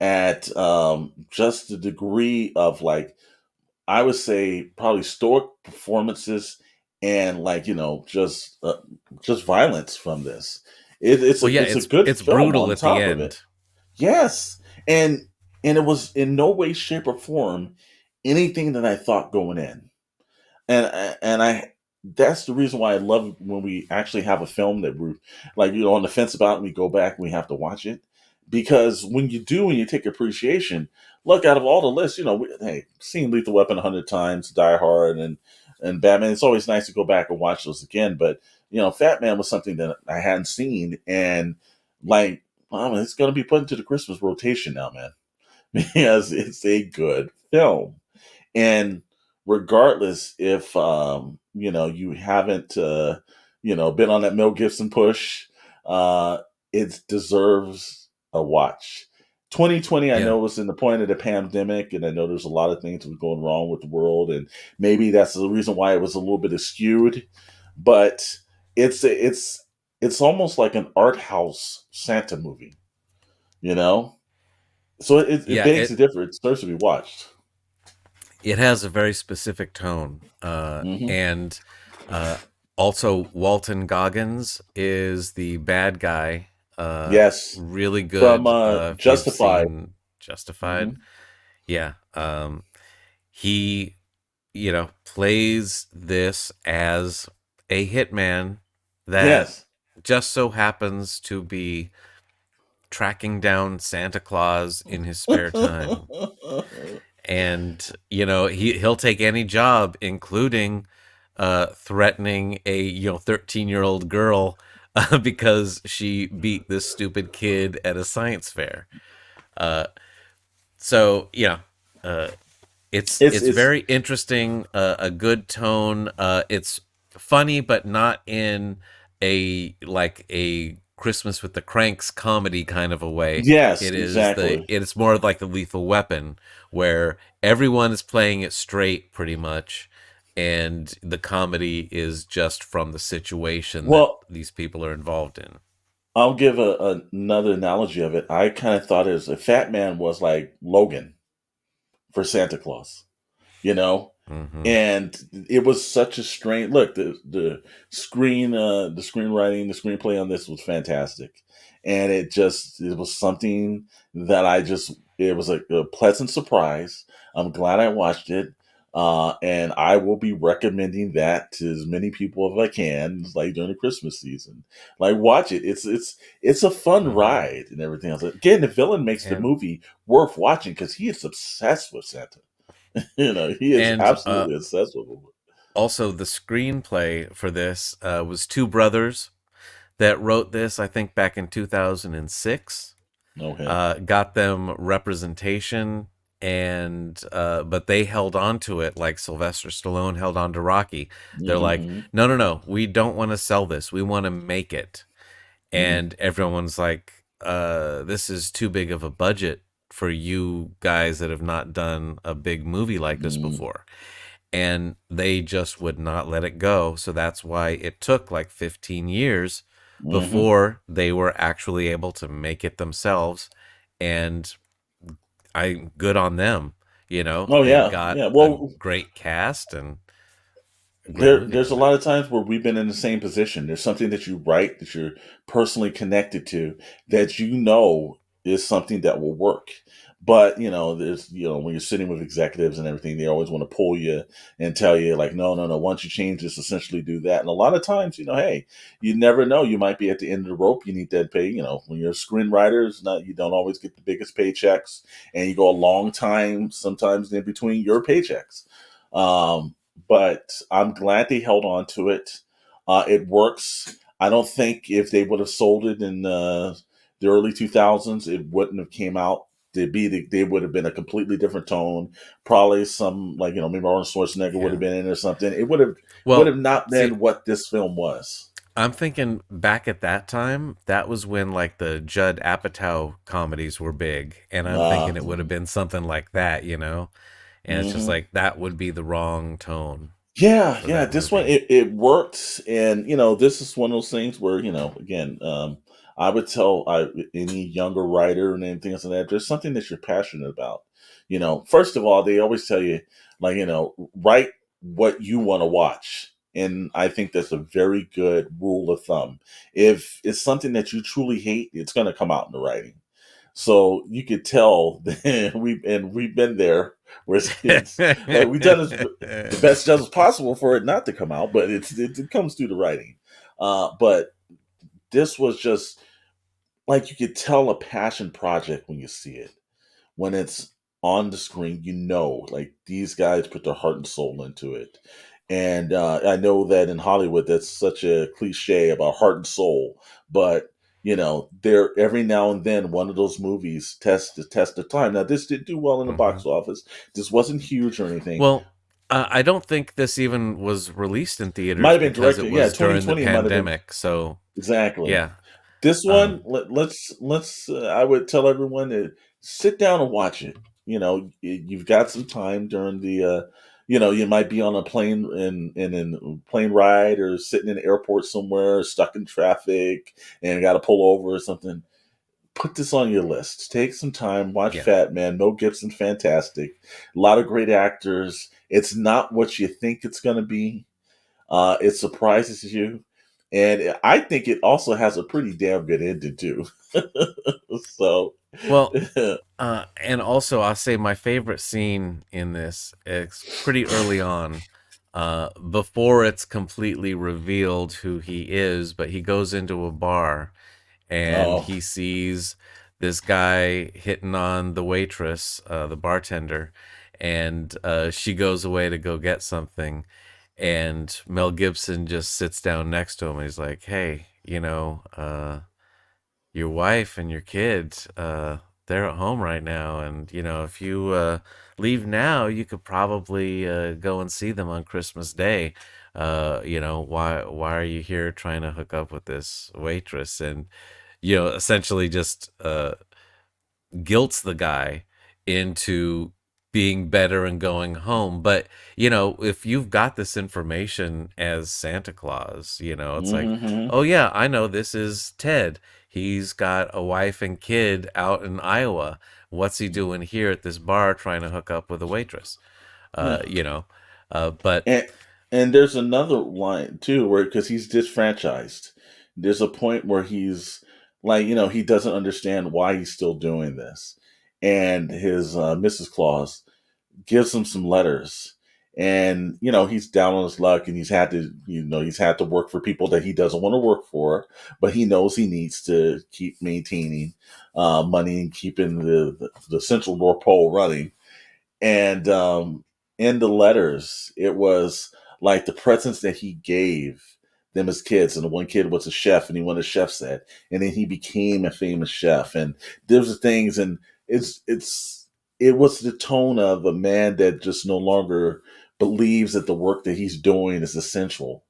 at just the degree of like I would say probably stoic performances and like just violence from this. Well, yeah, It's a good it's film brutal on at the top of it. end. Yes, and it was in no way, shape, or form anything that I thought going in. And I that's the reason why I love when we actually have a film that we're like on the fence about and we go back and we have to watch it, because when you do and you take appreciation, look, out of all the lists, hey, seen Lethal Weapon 100 times, Die Hard, and Batman. It's always nice to go back and watch those again, but Fat Man was something that I hadn't seen, and like, it's going to be put into the Christmas rotation now, man, because it's a good film. And regardless if you haven't been on that Mel Gibson push, uh it deserves a watch. 2020, I Yeah. know, was in the point of the pandemic, and I know there's a lot of things that were going wrong with the world, and maybe that's the reason why it was a little bit skewed. But it's almost like an art house Santa movie, you know so it Yeah, begs to differ. It deserves to be watched. it has a very specific tone, Hmm. and uh, also Walton Goggins is the bad guy. Yes, Really from good. If you've Justified. seen Justified, Hmm. yeah, he plays this as a hitman that Yes. just so happens to be tracking down Santa Claus in his spare time. And he'll take any job, including threatening a 13-year-old girl because she beat this stupid kid at a science fair. uh so uh it's it's very interesting, a good tone. It's funny, but not in a Christmas with the Cranks comedy kind of a way. yes, exactly. It's more like the Lethal Weapon, where everyone is playing it straight pretty much, and the comedy is just from the situation that Well, these people are involved in. I'll give another analogy of it. I kind of thought as a Fat Man was like Logan for Santa Claus, you know, Hmm. and it was such a strange look. The screenwriting, the screenplay on this was fantastic, and it was something that it was a pleasant surprise. I'm glad I watched it. And I will be recommending that to as many people as I can, like during the Christmas season. Like, watch it. It's a fun Hmm. ride and everything else. Again, the villain makes the and movie worth watching because he is obsessed with Santa. He is and absolutely obsessed with him. also, the screenplay for this was two brothers that wrote this, I think, back in 2006. Okay. Got them representation, and but they held on to it like Sylvester Stallone held on to Rocky. They're like, Mm-hmm. no, no, no, we don't want to sell this. We want to make it. Mm-hmm. And everyone's like, this is too big of a budget for you guys that have not done a big movie like this Mm-hmm. before. And they just would not let it go. So that's why it took like 15 years Mm-hmm. before they were actually able to make it themselves. And I good on them. Oh They've yeah, got yeah. a Well, great cast and a great movie there's out a of it. lot of times where we've been in the same position. There's something that you write that you're personally connected to that is something that will work. But there's when you're sitting with executives and everything, they always want to pull you and tell you like, no, no, no. Once you change this, essentially do that. And a lot of times, hey, you never know. You might be at the end of the rope. You need that pay. When you're a screenwriter, it's not you don't always get the biggest paychecks, and you go a long time sometimes in between your paychecks. Um, but I'm glad they held on to it. It works. I don't think if they would have sold it in the early 2000s, it wouldn't have came out they would have been a completely different tone. Probably some like maybe Arnold Schwarzenegger would Yeah. have been in or something. It would Well, have not see, been what this film was. I'm thinking back at that time, that was when like the Judd Apatow comedies were big, and I'm thinking it would have been something like that, And it's just like that would be the wrong tone Yeah, for yeah. that This one movie. it worked, and this is one of those things where again, I would tell any younger writer and anything else like that, there's something that you're passionate about. First of all, they always tell you like write what you want to watch, and I think that's a very good rule of thumb. If it's something that you truly hate, it's going to come out in the writing. So you could tell that we've been there where it's kids. We've done the best job as possible for it not to come out, but it comes through the writing. But this was just like you could tell a passion project when you see it. When it's on the screen, like these guys put their heart and soul into it. And I know that in Hollywood, that's such a cliche about heart and soul, but there every now and then one of those movies tests the test of time. Now, this did do well in the hmm box office. This wasn't huge or anything. Well, I don't think this even was released in Might theaters have been because it directed, yeah, was during the 2020. It might have been pandemic. So exactly. yeah, This one, um, let's. I would tell everyone to sit down and watch it. You've got some time during the. You might be on a plane in a plane ride or sitting in an airport somewhere, stuck in traffic, and got to pull over or something. Put this on your list. Take some time. Watch yeah. Fatman. Mel Gibson, fantastic. A lot of great actors. It's not what you think it's going to be. It surprises you, and I think it also has a pretty damn good ending too. So, Well, and also I'll say my favorite scene in this is pretty early on, before it's completely revealed who he is, but he goes into a bar and oh he sees this guy hitting on the waitress, the bartender, and she goes away to go get something, and Mel Gibson just sits down next to him and he's like, "Hey, your wife and your kids, they're at home right now, and if you leave now, you could probably go and see them on Christmas Day. Why are you here trying to hook up with this waitress?" And essentially just guilts the guy into being better and going home. But if you've got this information as Santa Claus, it's like, hmm oh yeah, I know this is Ted. He's got a wife and kid out in Iowa. What's he doing here at this bar trying to hook up with a waitress? uh yeah. you know but And there's another line too where because he's disfranchised, there's a point where he's like he doesn't understand why he's still doing this, and his Mrs. Claus gives him some letters, and he's down on his luck, and he's had to work for people that he doesn't want to work for, but he knows he needs to keep maintaining money and keeping the central North Pole running. And in the letters, it was like the presents that he gave them as kids. And the one kid was a chef, and he won a chef set, and then he became a famous chef. And there's the things, and it was the tone of a man that just no longer believes that the work that he's doing is essential.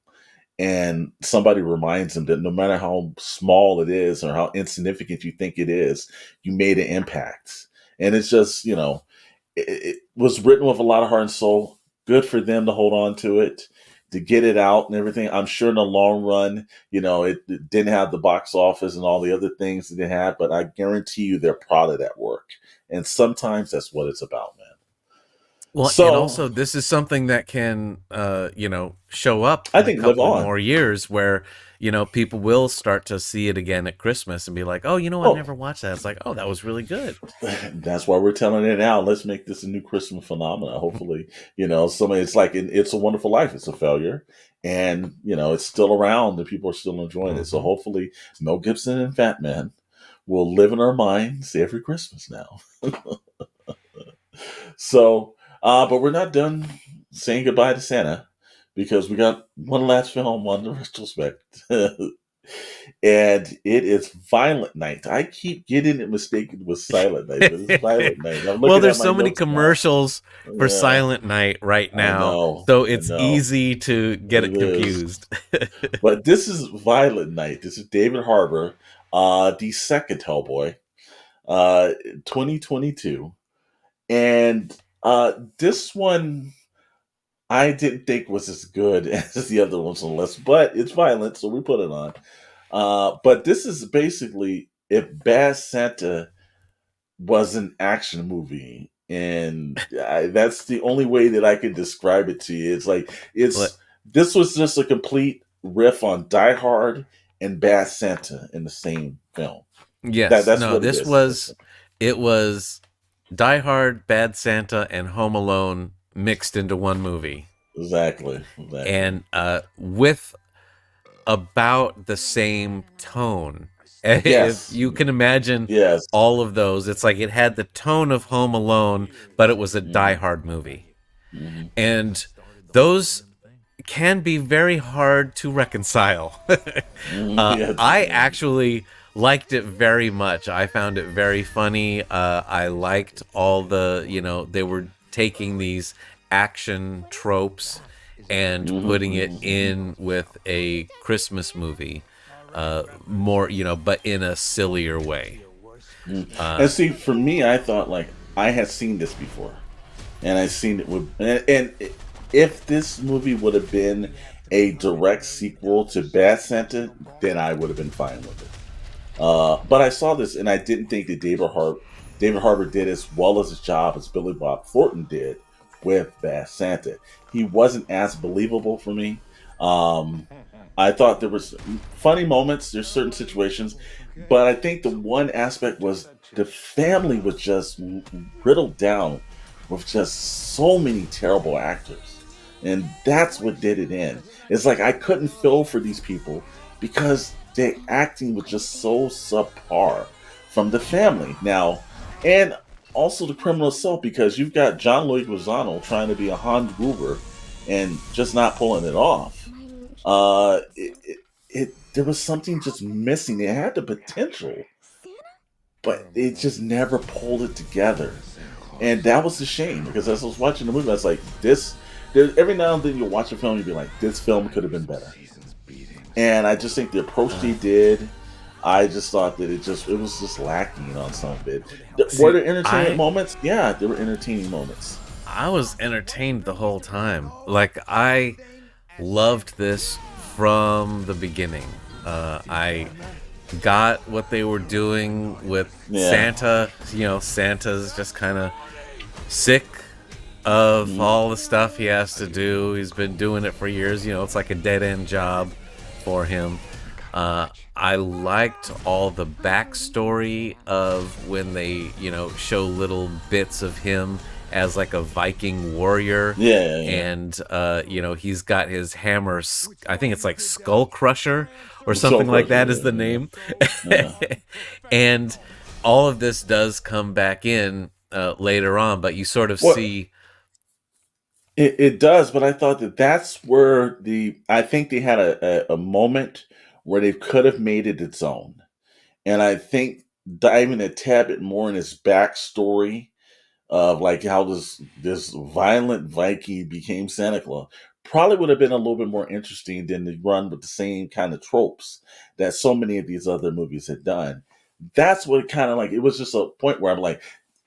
And somebody reminds him that no matter how small it is or how insignificant you think it is, you made an impact. And it's just, it was written with a lot of heart and soul. Good for them to hold on to it, to get it out and everything. I'm sure in the long run, it didn't have the box office and all the other things that it had, but I guarantee you they're proud of that work. And sometimes that's what it's about, man. Well, and So also this is something that can, show up I in a think live couple of on. more years where, people will start to see it again at Christmas and be like, "Oh, I Oh, never watched that." It's like, "Oh, that was really good." that's why we're telling it now. Let's make this a new Christmas phenomenon. Hopefully, somebody it's like It's a Wonderful Life. It's a failure, and it's still around, and people are still enjoying it. So hmm hopefully, Mel Gibson and Fat Man will live in our minds every Christmas now. So, but we're not done saying goodbye to Santa because we got one last film on the retrospect. And it is Violent Night. I keep getting it mistaken with Silent Night, but it's Violent Night. I'm Well, looking at there's my so many notes now. commercials for Yeah, Silent Night right I now, know. so I it's know. easy to get it It is. confused. But this is Violent Night. This is David Harbour, the second Hellboy, uh, 2022. And this one I didn't think was as good as the other ones on the list, but it's violent, so we put it on. But this is basically if Bad Santa was an action movie, and that's the only way that I can describe it to you. It's like Let- it's this was just a complete riff on Die Hard and Bad Santa in the same film. yes, That's no, what it this is. was it was Die Hard, Bad Santa, and Home Alone mixed into one movie, Exactly. Exactly. and with about the same tone. If Yes. you can imagine Yes. all of those, it's like it had the tone of Home Alone, but it was a Die Hmm. Hard movie. Hmm. And those can be very hard to reconcile. Yes. I actually liked it very much. I found it very funny. I liked all the, they were taking these action tropes and Hmm. putting it in with a Christmas movie, more, but in a sillier way. And see, for me, I thought like I had seen this before, and I seen it with, and if this movie would have been a direct sequel to Bad Santa, then I would have been fine with it. But I saw this, and I didn't think that David Harbour did as well as his job as Billy Bob Thornton did with Bad Santa. He wasn't as believable for me. Um, I thought there was funny moments. There's certain situations, but I think the one aspect was the family was just riddled down with just so many terrible actors, and that's what did it in. It's like I couldn't feel for these people because the acting was just so subpar from the family now, and also the criminal itself because you've got John Leguizamo trying to be a Hans Gruber and just not pulling it off. There was something just missing. It had the potential, but it just never pulled it together, and that was a shame because as I was watching the movie, I was like, "This." Every now and then you watch a film, you'd be like, "This film could have been better." And I just think the approach they did, I just thought that it was just lacking on some of it. Were See, there entertainment moments? Yeah, there were entertaining moments. I was entertained the whole time. Like, I loved this from the beginning. I got what they were doing with Yeah. Santa. Santa's just kind of sick of Mm-hmm. all the stuff he has to do. He's been doing it for years. It's like a dead end job for him. I liked all the backstory of when they, show little bits of him as like a Viking warrior, Yeah, yeah, and he's got his hammer. I think it's like Skull Crusher or yeah. Soul something like Crusher, that is the yeah, name. yeah. And all of this does come back in later on, but you sort of Well, see. it does, but I thought that that's where I think they had a moment where they could have made it its own. And I think diving a tad bit more in his backstory of like how this violent Viking became Santa Claus probably would have been a little bit more interesting than to run with the same kind of tropes that so many of these other movies had done. That's what kind of like it was just a point where I'm like,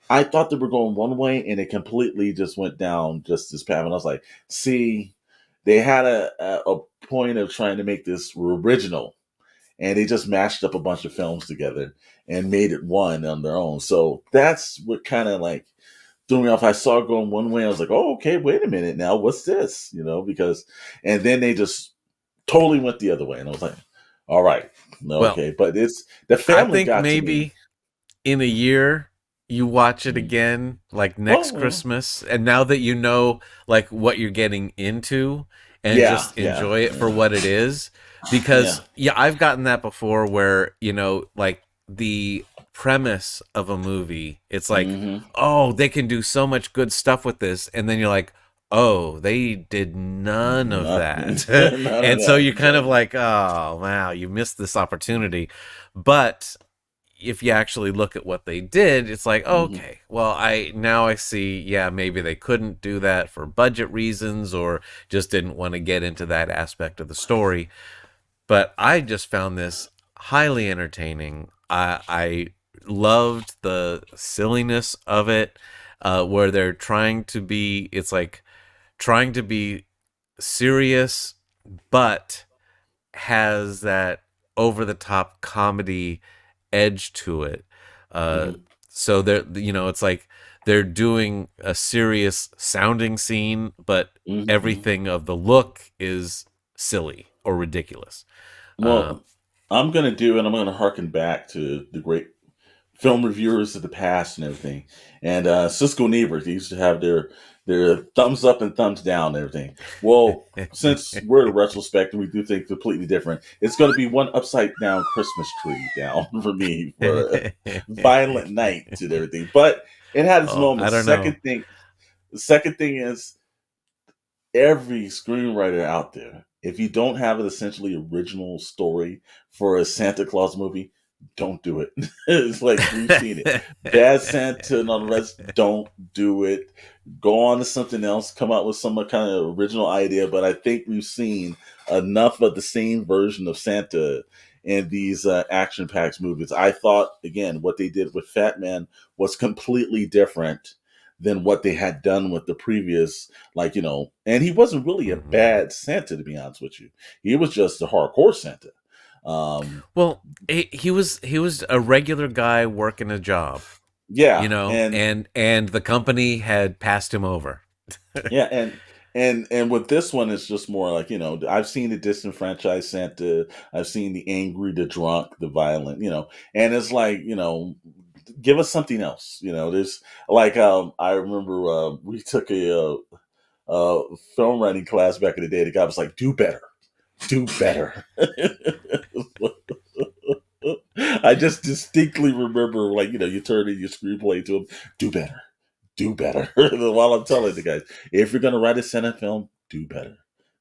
I thought they were going one way and it completely just went down just this path. And I was like, see, they had a point of trying to make this original and they just mashed up a bunch of films together and made it one on their own. So that's what kind of like threw me off. I saw it going one way. I was like, oh, okay, wait a minute now. What's this? Because, and then they just totally went the other way. And I was like, all right, no, Well, okay. But it's the I family think got to me. maybe in a year you watch it Mm. again, like Oh, next well, Christmas, and now that you know like what you're getting into, and yeah, just yeah, enjoy it for yeah, what it is. yeah. Because yeah, I've gotten that before where like the premise of a movie, it's like, Hmm. oh, they can do so much good stuff with this, and then you're like, Oh, they did none of Nothing. that. None of And so that. you're kind of Exactly. like, oh, wow, you missed this opportunity. But if you actually look at what they did, it's like, Hmm. okay, well, I see, yeah, maybe they couldn't do that for budget reasons or just didn't want to get into that aspect of the story. But I just found this highly entertaining. I loved the silliness of it, where they're trying to be. It's like trying to be serious, but has that over the top comedy edge to it. Uh, Hmm. so it's like they're doing a serious sounding scene, but Hmm. everything of the look is silly or ridiculous. Uh, Well, I'm gonna do, and I'm gonna harken back to the great film reviewers of the past and everything. And Cisco and Ebert, they used to have their thumbs up and thumbs down and everything. Well, since we're at a retrospect and we do things completely different, it's going to be one upside down Christmas tree down for me for a violent night and everything. But it had its oh, I moments. don't know. The second thing is every screenwriter out there, if you don't have an essentially original story for a Santa Claus movie, don't do it. It's like we've seen it. Bad Santa and all the rest, don't do it. Go on to something else, come up with some kind of original idea. But I think we've seen enough of the same version of Santa in these action packed movies. I thought, again, what they did with Fat Man was completely different than what they had done with the previous, like, and he wasn't really a Mhm. bad Santa, to be honest with you. He was just a hardcore Santa. Um, Well, he was a regular guy working a job, yeah, and and the company had passed him over. yeah, and with this one, it's just more like, I've seen the disenfranchised Santa, I've seen the angry, the drunk, the violent, and it's like, give us something else. There's like, I remember we took film writing class back in the day. The guy was like, "Do better, do better." I just distinctly remember, like, you turn in your screenplay to him, do better, do better. While I'm telling the guys, if you're gonna write a Senate film, do better,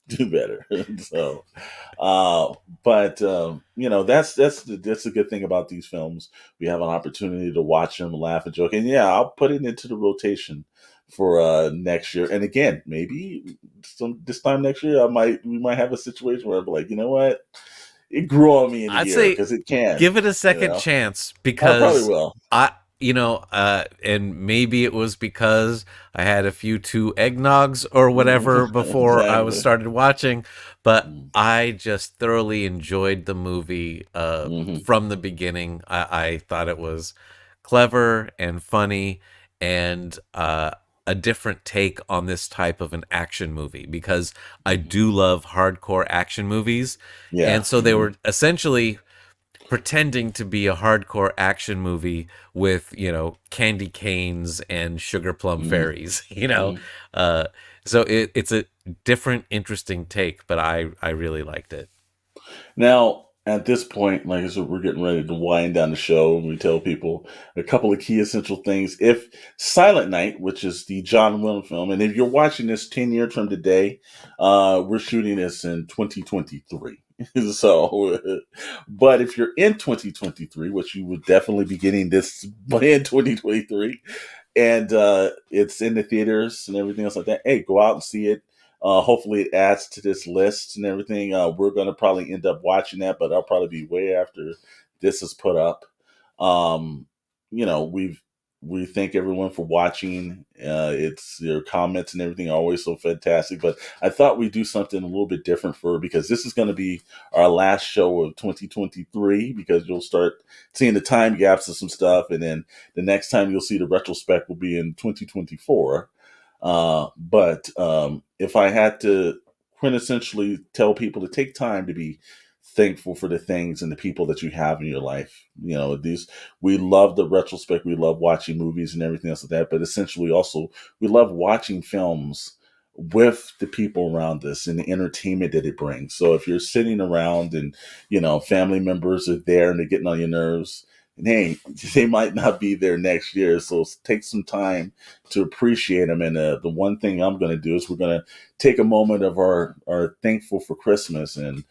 do better. So, uh, but that's a good thing about these films. We have an opportunity to watch them, laugh and joke, and yeah, I'll put it into the rotation for next year. And again, maybe this time next year, we might have a situation where I'm like, you know what, it grew on me in a I'd year say because it can. give it a second chance I probably because will. and maybe it was because I had a few two eggnogs or whatever before I was Exactly. started watching, but Mm-hmm. I just thoroughly enjoyed the movie Mm-hmm. from the beginning. I thought it was clever and funny and a different take on this type of an action movie because I do love hardcore action movies. And Yeah. so they Mm-hmm. were essentially pretending to be a hardcore action movie with candy canes and sugar plum Mm-hmm. fairies. Mm-hmm. uh, so it's a different, interesting take, but I really liked it. Now, at this point, like I said, we're getting ready to wind down the show. We tell people a couple of key essential things. If Silent Night, which is the John Williams film, and if you're watching this 10 years from today, we're shooting this in 2023. So, but if you're in 2023, which you would definitely be getting this in 2023, and it's in the theaters and everything else like that. Hey, go out and see it. Hopefully, it adds to this list and everything. We're going to probably end up watching that, but I'll probably be way after this is put up. Um, we thank everyone for watching. It's Your comments and everything are always so fantastic. But I thought we'd do something a little bit different because this is going to be our last show of 2023 because you'll start seeing the time gaps of some stuff, and then the next time you'll see the retrospect will be in 2024. But if I had to quintessentially tell people to take time to be thankful for the things and the people that you have in your life, these we love the retrospect, we love watching movies and everything else like that, but essentially also we love watching films with the people around us and the entertainment that it brings. So if you're sitting around and family members are there and they're getting on your nerves, And hey, they might not be there next year, so take some time to appreciate them. And the one thing I'm going to do is we're going to take a moment of our thankful for Christmas. And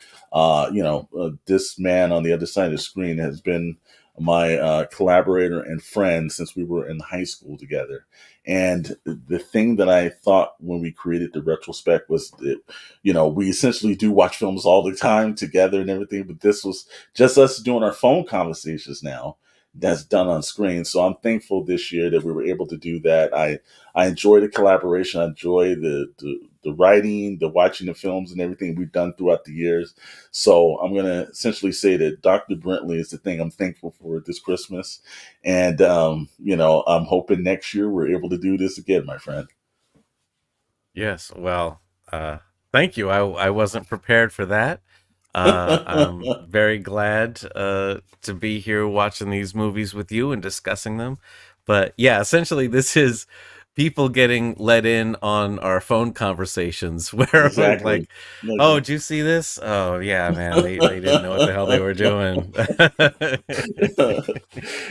this man on the other side of the screen has been my collaborator and friend since we were in high school together. And the thing that I thought when we created the retrospect was that, we essentially do watch films all the time together and everything, but this was just us doing our phone conversations now that's done on screen. So I'm thankful this year that we were able to do that. I enjoy the collaboration. I enjoy the writing, the watching the films and everything we've done throughout the years. So I'm going to essentially say that Dr. Brantley is the thing I'm thankful for this Christmas. And, I'm hoping next year we're able to do this again, my friend. Yes. Well, thank you. I wasn't prepared for that. I'm very glad to be here watching these movies with you and discussing them. But yeah, essentially, this is people getting let in on our phone conversations where we're like, Exactly. oh, did you see this? Oh, yeah, man. They didn't know what the hell they were doing.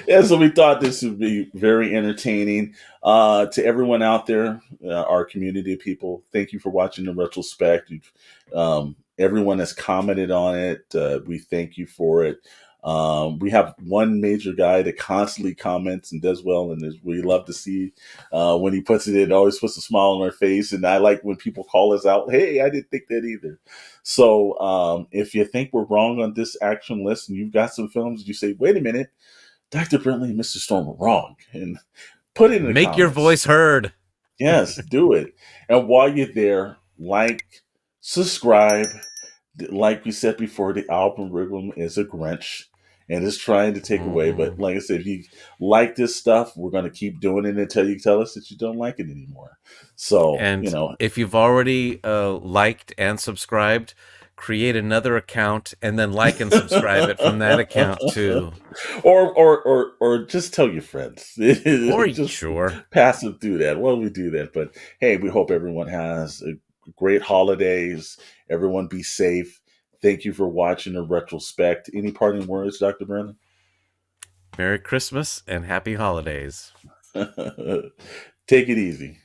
Yeah, so we thought this would be very entertaining. To everyone out there, our community of people, thank you for watching the retrospect. Everyone has commented on it. We thank you for it. We have one major guy that constantly comments and does well, and we love to see when he puts it in. It always puts a smile on our face, and I like when people call us out. Hey, I didn't think that either. So if you think we're wrong on this action list, and you've got some films, you say, "Wait a minute, Dr. Brantley and Mr. Storm are wrong," and put it in the Make your comments. voice heard. Yes, do it. And while you're there, like, subscribe. Like we said before, the algorithm is a Grinch and is trying to take away. But Mhm. like I said, if you like this stuff, we're going to keep doing it until you tell us that you don't like it anymore. So, And if you've already liked and subscribed, create another account and then like and subscribe it from that account too. or just tell your friends. Or Just sure. pass them through that. Why don't we do that? But hey, we hope everyone has a great holidays. Everyone be safe. Thank you for watching the retrospect. Any parting words, Dr. Brandon? Merry Christmas and happy holidays. Take it easy.